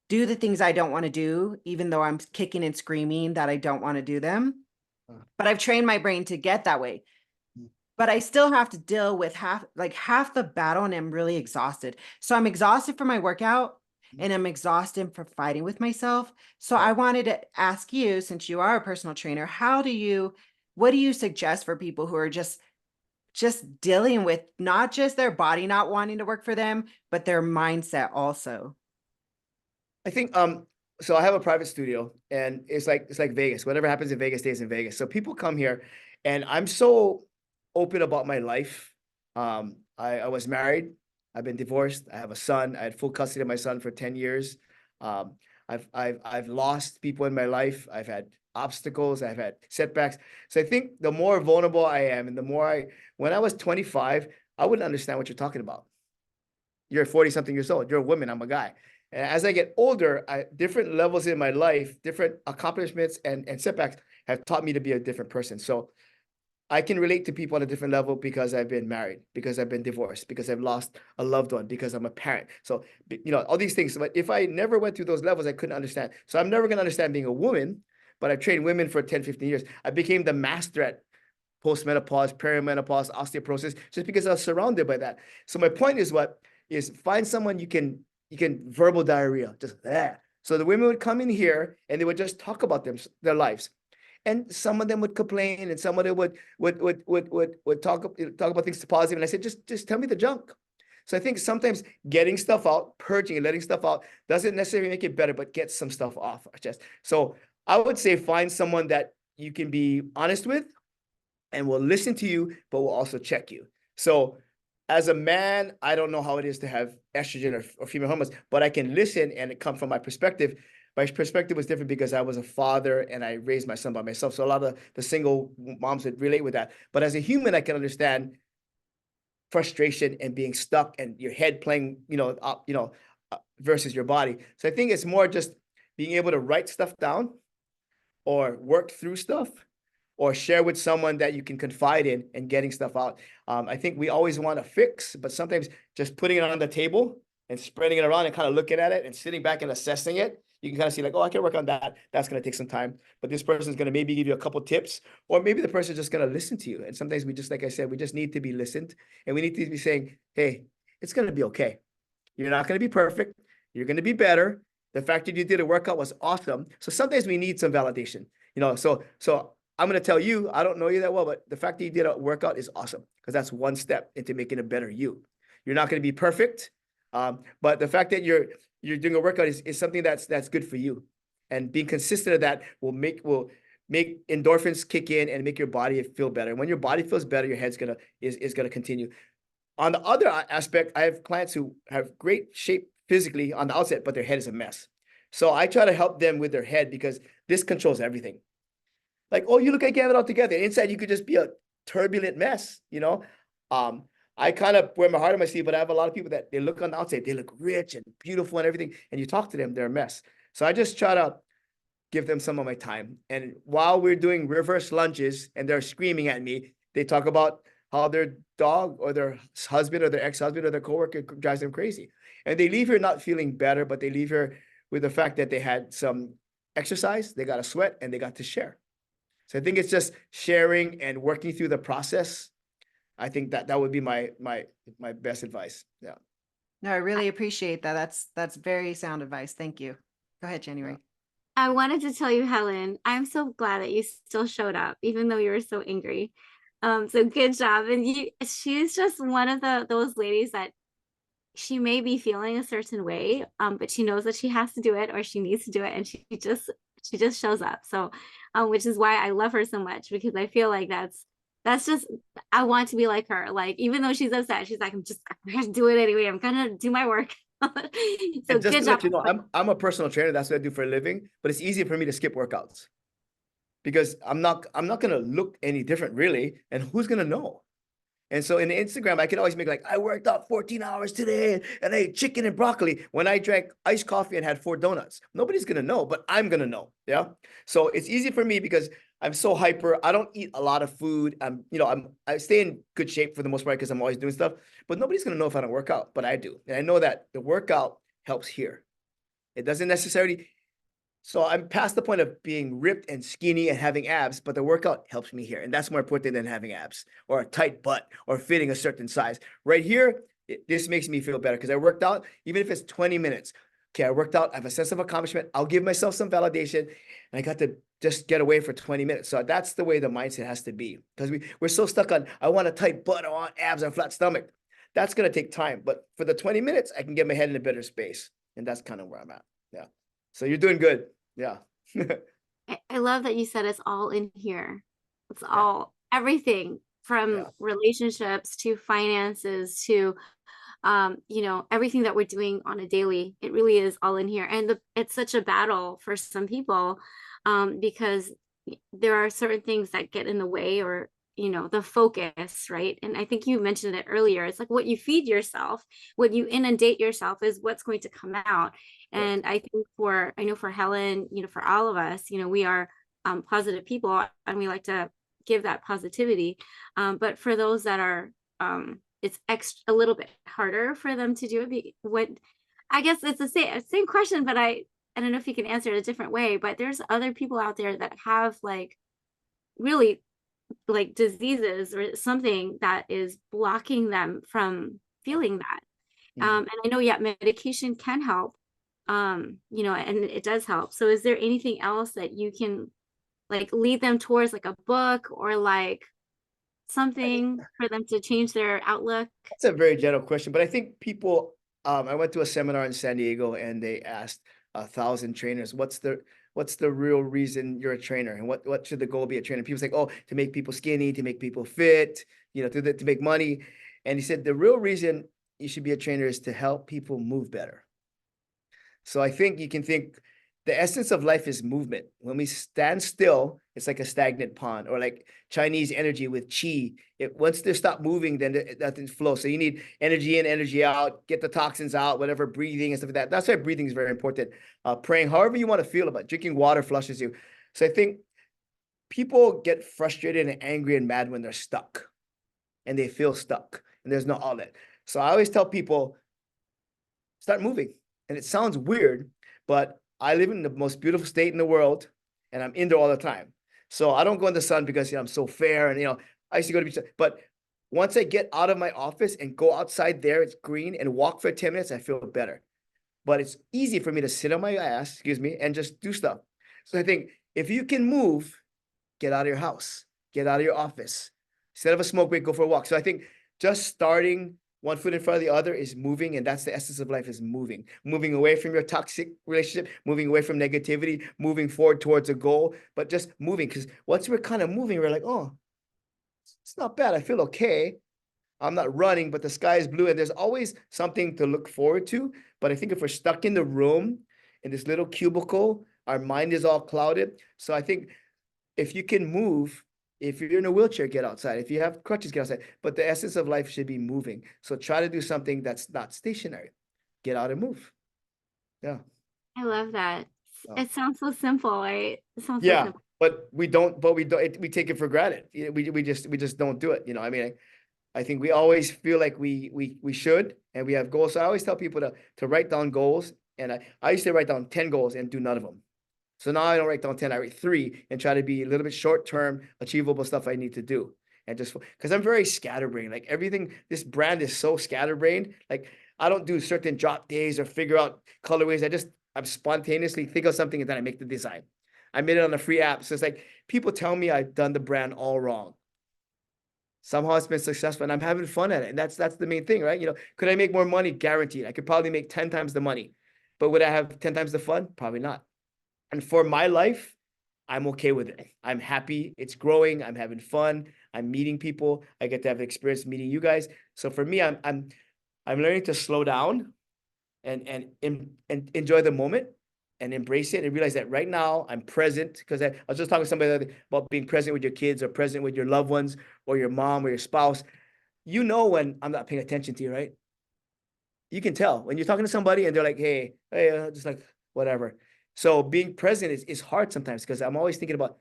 do the things I don't want to do, even though I'm kicking and screaming that I don't want to do them. But I've trained my brain to get that way. But I still have to deal with half the battle, and I'm really exhausted. So I'm exhausted for my workout, and I'm exhausted for fighting with myself. So I wanted to ask you, since you are a personal trainer, what do you suggest for people who are just dealing with not just their body not wanting to work for them, but their mindset also? I think, so I have a private studio, and it's like Vegas. Whatever happens in Vegas stays in Vegas. So people come here, and I'm so open about my life. I was married. I've been divorced. I have a son. I had full custody of my son for 10 years. I've lost people in my life. I've had obstacles. I've had setbacks. So I think the more vulnerable I am, and when I was 25, I wouldn't understand what you're talking about. You're 40-something years old. You're a woman. I'm a guy. And as I get older, different levels in my life, different accomplishments and setbacks have taught me to be a different person. So I can relate to people on a different level because I've been married, because I've been divorced, because I've lost a loved one, because I'm a parent. So, all these things. But if I never went through those levels, I couldn't understand. So I'm never going to understand being a woman, but I've trained women for 10, 15 years. I became the master at postmenopause, perimenopause, osteoporosis, just because I was surrounded by that. So my point is is find someone you can verbal diarrhea, just that. So the women would come in here and they would just talk about their lives. And some of them would complain, and some of them would talk about things positive. And I said, just tell me the junk. So I think sometimes getting stuff out, purging and letting stuff out doesn't necessarily make it better, but get some stuff off our chest. So I would say find someone that you can be honest with and will listen to you, but will also check you. So as a man, I don't know how it is to have estrogen or female hormones, but I can listen and it come from my perspective. My perspective was different because I was a father and I raised my son by myself. So a lot of the single moms would relate with that. But as a human, I can understand frustration and being stuck and your head playing, versus your body. So I think it's more just being able to write stuff down or work through stuff or share with someone that you can confide in and getting stuff out. I think we always want to fix, but sometimes just putting it on the table and spreading it around and kind of looking at it and sitting back and assessing it, you can kind of see like, oh, I can work on that. That's going to take some time, but this person's going to maybe give you a couple tips, or maybe the person's just going to listen to you. And sometimes we just, like I said, we just need to be listened, and we need to be saying, hey, it's going to be okay. You're not going to be perfect. You're going to be better. The fact that you did a workout was awesome. So sometimes we need some validation, so I'm going to tell you, I don't know you that well, but the fact that you did a workout is awesome, because that's one step into making a better you. You're not going to be perfect. But the fact that you're doing a workout is something that's good for you, and being consistent of that will make endorphins kick in and make your body feel better. And when your body feels better, your head's is gonna continue. On the other aspect, I have clients who have great shape physically on the outset, but their head is a mess. So I try to help them with their head, because this controls everything. Like, oh, you look like you have it all together. Inside, you could just be a turbulent mess, I kind of wear my heart on my sleeve, but I have a lot of people that they look on the outside, they look rich and beautiful and everything. And you talk to them, they're a mess. So I just try to give them some of my time. And while we're doing reverse lunges and they're screaming at me, they talk about how their dog or their husband or their ex-husband or their coworker drives them crazy. And they leave here not feeling better, but they leave here with the fact that they had some exercise, they got a sweat, and they got to share. So I think it's just sharing and working through the process. I think that would be my best advice. Yeah. No, I really appreciate that. That's very sound advice. Thank you. Go ahead, January. I wanted to tell you, Helen, I'm so glad that you still showed up, even though you were so angry. So good job. And she's just one of those ladies that she may be feeling a certain way, but she knows that she has to do it, or she needs to do it, and she just shows up. So, which is why I love her so much, because I feel like that's just, I want to be like her. Like, even though she's upset, she's like, I'm gonna do it anyway. I'm gonna do my work. So just good to let job. you know, I'm a personal trainer. That's what I do for a living. But it's easier for me to skip workouts, because I'm not gonna look any different really, and who's gonna know? And so in Instagram, I can always make like, I worked out 14 hours today and I ate chicken and broccoli when I drank iced coffee and had 4 donuts. Nobody's going to know, but I'm going to know. Yeah. So it's easy for me because I'm so hyper. I don't eat a lot of food. I stay in good shape for the most part because I'm always doing stuff, but nobody's going to know if I don't work out, but I do. And I know that the workout helps here. It doesn't necessarily. So I'm past the point of being ripped and skinny and having abs, but the workout helps me here. And that's more important than having abs or a tight butt or fitting a certain size. Right here, this makes me feel better because I worked out, even if it's 20 minutes. Okay, I worked out, I have a sense of accomplishment. I'll give myself some validation, and I got to just get away for 20 minutes. So that's the way the mindset has to be, because we're so stuck on, I want a tight butt, I want abs, and a flat stomach. That's going to take time. But for the 20 minutes, I can get my head in a better space. And that's kind of where I'm at. Yeah. So you're doing good. Yeah. I love that you said it's all in here. It's all, everything from relationships to finances to, everything that we're doing on a daily. It really is all in here. And it's such a battle for some people, because there are certain things that get in the way, or the focus, right? And I think you mentioned it earlier. It's like what you feed yourself, what you inundate yourself is what's going to come out. And I think I know for Helen, for all of us, we are positive people, and we like to give that positivity. But for those that are, it's a little bit harder for them to do it. What I guess it's the same question, but I don't know if you can answer it a different way. But there's other people out there that have really diseases or something that is blocking them from feeling that. And I know, yeah, medication can help, you know, and it does help. So is there anything else that you can like lead them towards, like a book or like something for them to change their outlook? That's a very general question, but I think people, I went to a seminar in San Diego and they asked 1,000 trainers, what's the real reason you're a trainer, and what should the goal be a trainer? People say, oh, to make people skinny, to make people fit, you know, to make money. And he said, the real reason you should be a trainer is to help people move better. So I think you can think the essence of life is movement. When we stand still, it's like a stagnant pond, or like Chinese energy with qi. Once they stop moving, then nothing flows. So you need energy in, energy out, get the toxins out, whatever, breathing and stuff like that. That's why breathing is very important. Praying, however you want to feel about it. Drinking water flushes you. So I think people get frustrated and angry and mad when they're stuck and they feel stuck and there's no outlet. So I always tell people, start moving. And it sounds weird, but I live in the most beautiful state in the world and I'm indoor all the time. So I don't go in the sun because, you know, I'm so fair and, you know, I used to go to the beach. But once I get out of my office and go outside there, it's green, and walk for 10 minutes, I feel better. But it's easy for me to sit on my ass, and just do stuff. So I think if you can move, get out of your house, get out of your office. Instead of a smoke break, go for a walk. So I think just starting one foot in front of the other is moving, and that's the essence of life, is moving. Moving away from your toxic relationship, moving away from negativity, moving forward towards a goal, but just moving. Because once we're kind of moving, we're like, oh, it's not bad. I feel okay. I'm not running, but the sky is blue, and there's always something to look forward to. But I think if we're stuck in the room, in this little cubicle, our mind is all clouded. So I think if you can move, if you're in a wheelchair, get outside. If you have crutches, get outside. But the essence of life should be moving. So try to do something that's not stationary. Get out and move. Yeah. I love that. Oh. It sounds so simple, right? It sounds so Yeah, simple. but we take it for granted. We just don't do it. You know, I mean, I think we always feel like we should, and we have goals. So I always tell people to write down goals. And I used to write down 10 goals and do none of them. So now I don't write down 10, I write 3 and try to be a little bit short-term, achievable stuff I need to do. And just because I'm very scatterbrained, like everything, this brand is so scatterbrained. Like I don't do certain drop days or figure out colorways. I'm spontaneously think of something and then I make the design. I made it on a free app. So it's like people tell me I've done the brand all wrong. Somehow it's been successful and I'm having fun at it. And that's the main thing, right? You know, could I make more money? Guaranteed. I could probably make 10 times the money, but would I have 10 times the fun? Probably not. And for my life, I'm okay with it. I'm happy. It's growing. I'm having fun. I'm meeting people. I get to have experience meeting you guys. So for me, I'm learning to slow down and enjoy the moment and embrace it and realize that right now I'm present. Because I was just talking to somebody about being present with your kids or present with your loved ones or your mom or your spouse. You know when I'm not paying attention to you, right? You can tell when you're talking to somebody and they're like, hey, just like whatever. So being present is hard sometimes because I'm always thinking about,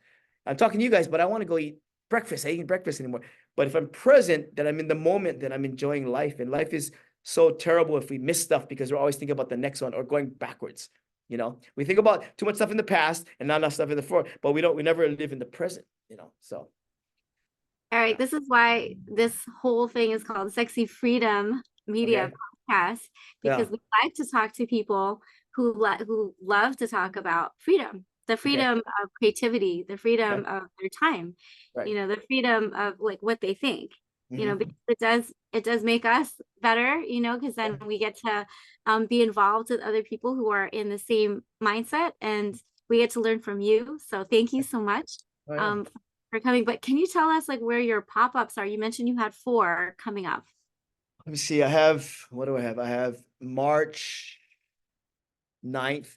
I'm talking to you guys, but I want to go eat breakfast. I ain't eating breakfast anymore. But if I'm present, then I'm in the moment, then I'm enjoying life. And life is so terrible if we miss stuff because we're always thinking about the next one or going backwards. You know, we think about too much stuff in the past and not enough stuff in the forward, but we never live in the present, you know, so. All right. This is why this whole thing is called Sexy Freedom Media Podcast, because we like to talk to people who love to talk about freedom, the freedom of creativity, the freedom of their time, you know, the freedom of like what they think, you know, because it does make us better, you know, because then we get to be involved with other people who are in the same mindset and we get to learn from you. So thank you so much for coming. But can you tell us like where your pop-ups are? You mentioned you had 4 coming up. Let me see. What do I have? I have March 9th.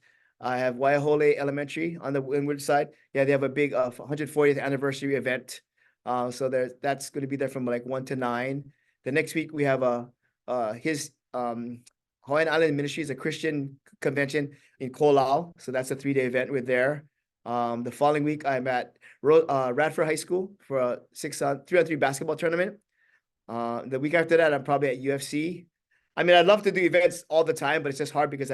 I have Waihole Elementary on the windward side. Yeah, they have a big 140th anniversary event. So that's going to be there from like 1 to 9. The next week we have his Hawaiian Island Ministries, a Christian convention in Kolau. So that's a 3-day event. We're there. The following week I'm at Radford High School for a 3-on-3 basketball tournament. The week after that I'm probably at UFC. I mean, I'd love to do events all the time, but it's just hard because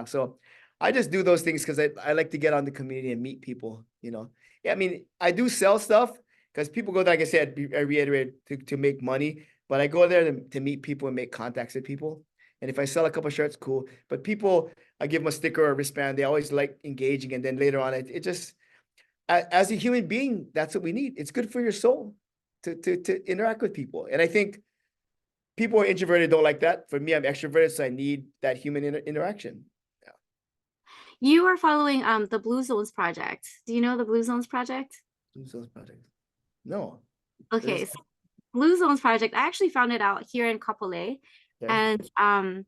so I just do those things because I like to get on the community and meet people, you know. Yeah, I mean, I do sell stuff because people go there, like I said, I reiterate, to make money, but I go there to meet people and make contacts with people. And if I sell a couple of shirts, cool. But people, I give them a sticker or a wristband. They always like engaging. And then later on, it just, as a human being, that's what we need. It's good for your soul to interact with people. And I think people who are introverted don't like that. For me, I'm extroverted, so I need that human interaction. Yeah. You are following the Blue Zones Project. Do you know the Blue Zones Project? Blue Zones Project. No. Okay, so Blue Zones Project, I actually found it out here in Kapolei. Okay. And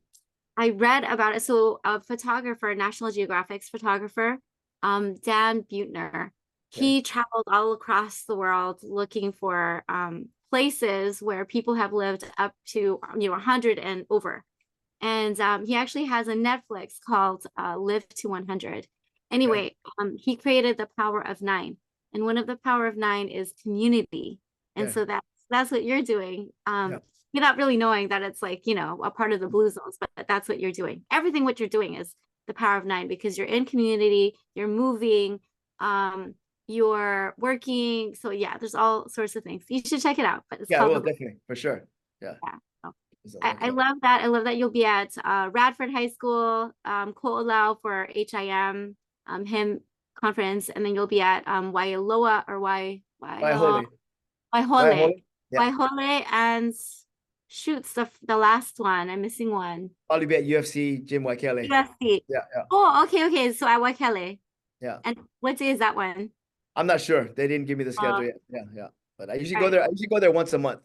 I read about it. So a photographer, National Geographic's photographer, Dan Buettner, he traveled all across the world looking for places where people have lived up to 100 and over. And he actually has a Netflix called Live to 100. Anyway, he created the Power of 9. And one of the Power of 9 is community. And so that's what you're doing. Without really knowing that it's like, a part of the Blue Zones, but that's what you're doing. Everything what you're doing is the Power of 9 because you're in community, you're moving, you're working. So yeah, there's all sorts of things. You should check it out. But it's I will definitely, for sure. Yeah. I love that. I love that you'll be at Radford High School, Ko'olau for HIM, HIM conference, and then you'll be at Waialoa or Waihole, and shoots the last one. I'm missing one. Probably be at UFC Gym Waikele. UFC. Yeah. Oh, okay. So at Waikele. Yeah. And what day is that one? I'm not sure. They didn't give me the schedule yet. Yeah. But I usually go there. I usually go there once a month.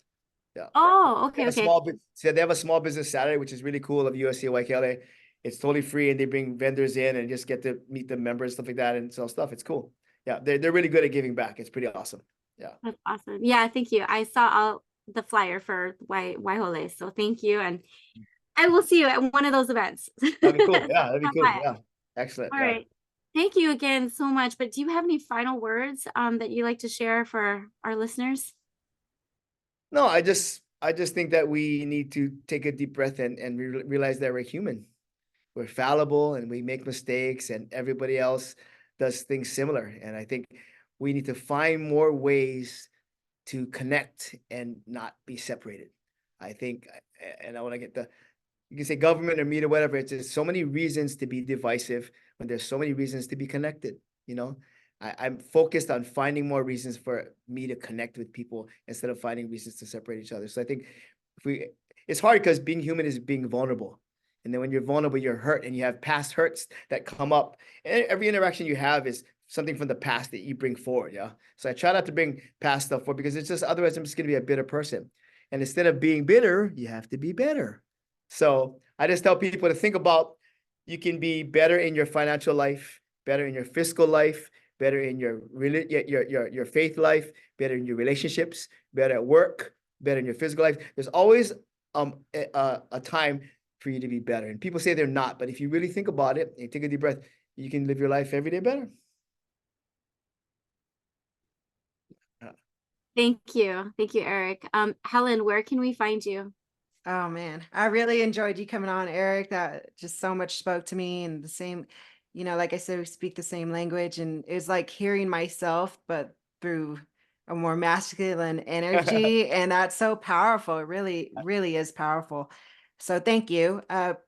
Yeah. Oh, okay. So they have a small business Saturday, which is really cool of USC Waikele. It's totally free, and they bring vendors in and just get to meet the members, stuff like that, and sell stuff. It's cool. Yeah, they're really good at giving back. It's pretty awesome. Yeah. That's awesome. Yeah, thank you. I saw the flyer for Waihole, so thank you, and I will see you at one of those events. That'd be cool. Yeah, that'd be cool. Yeah, excellent. All right. Thank you again so much. But do you have any final words that you like to share for our listeners? No, I just think that we need to take a deep breath and realize that we're human. We're fallible and we make mistakes, and everybody else does things similar. And I think we need to find more ways to connect and not be separated. I think, and I want to get you can say government or media, whatever. It's just so many reasons to be divisive when there's so many reasons to be connected. I'm focused on finding more reasons for me to connect with people instead of finding reasons to separate each other. So I think it's hard because being human is being vulnerable. And then when you're vulnerable, you're hurt and you have past hurts that come up. And every interaction you have is something from the past that you bring forward. Yeah. So I try not to bring past stuff forward because it's just, otherwise I'm just going to be a bitter person. And instead of being bitter, you have to be better. So I just tell people to think about, you can be better in your financial life, better in your fiscal life, better in your faith life, better in your relationships, better at work, better in your physical life. There's always a time for you to be better. And people say they're not, but if you really think about it and take a deep breath, you can live your life every day better. Thank you, Eric. Helen, where can we find you? Oh man, I really enjoyed you coming on, Eric. That just so much spoke to me, and the same, like I said, we speak the same language, and it's like hearing myself, but through a more masculine energy. And that's so powerful. It really, really is powerful. So thank you.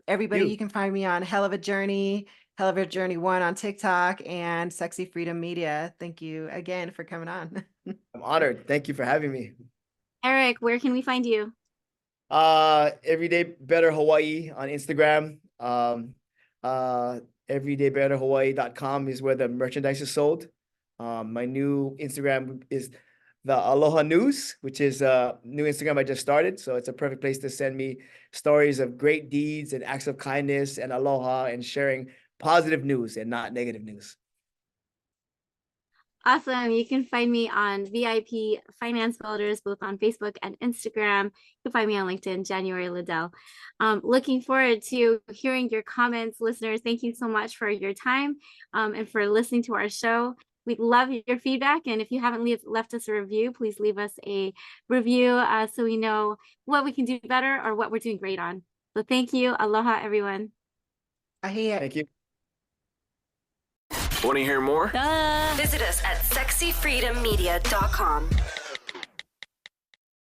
Everybody, you can find me on Hell of a Journey 1 on TikTok, and Sexy Freedom Media. Thank you again for coming on. I'm honored. Thank you for having me. Eric, where can we find you? Everyday Better Hawaii on Instagram. Everydaybetterhawaii.com is where the merchandise is sold. My new Instagram is the Aloha News, which is a new Instagram I just started. So it's a perfect place to send me stories of great deeds and acts of kindness and aloha, and sharing positive news and not negative news. Awesome. You can find me on VIP Finance Builders, both on Facebook and Instagram. You can find me on LinkedIn, January Liddell. Looking forward to hearing your comments, listeners. Thank you so much for your time and for listening to our show. We'd love your feedback. And if you haven't left us a review, please leave us a review so we know what we can do better or what we're doing great on. So thank you. Aloha, everyone. Thank you. Want to hear more? Visit us at sexyfreedommedia.com.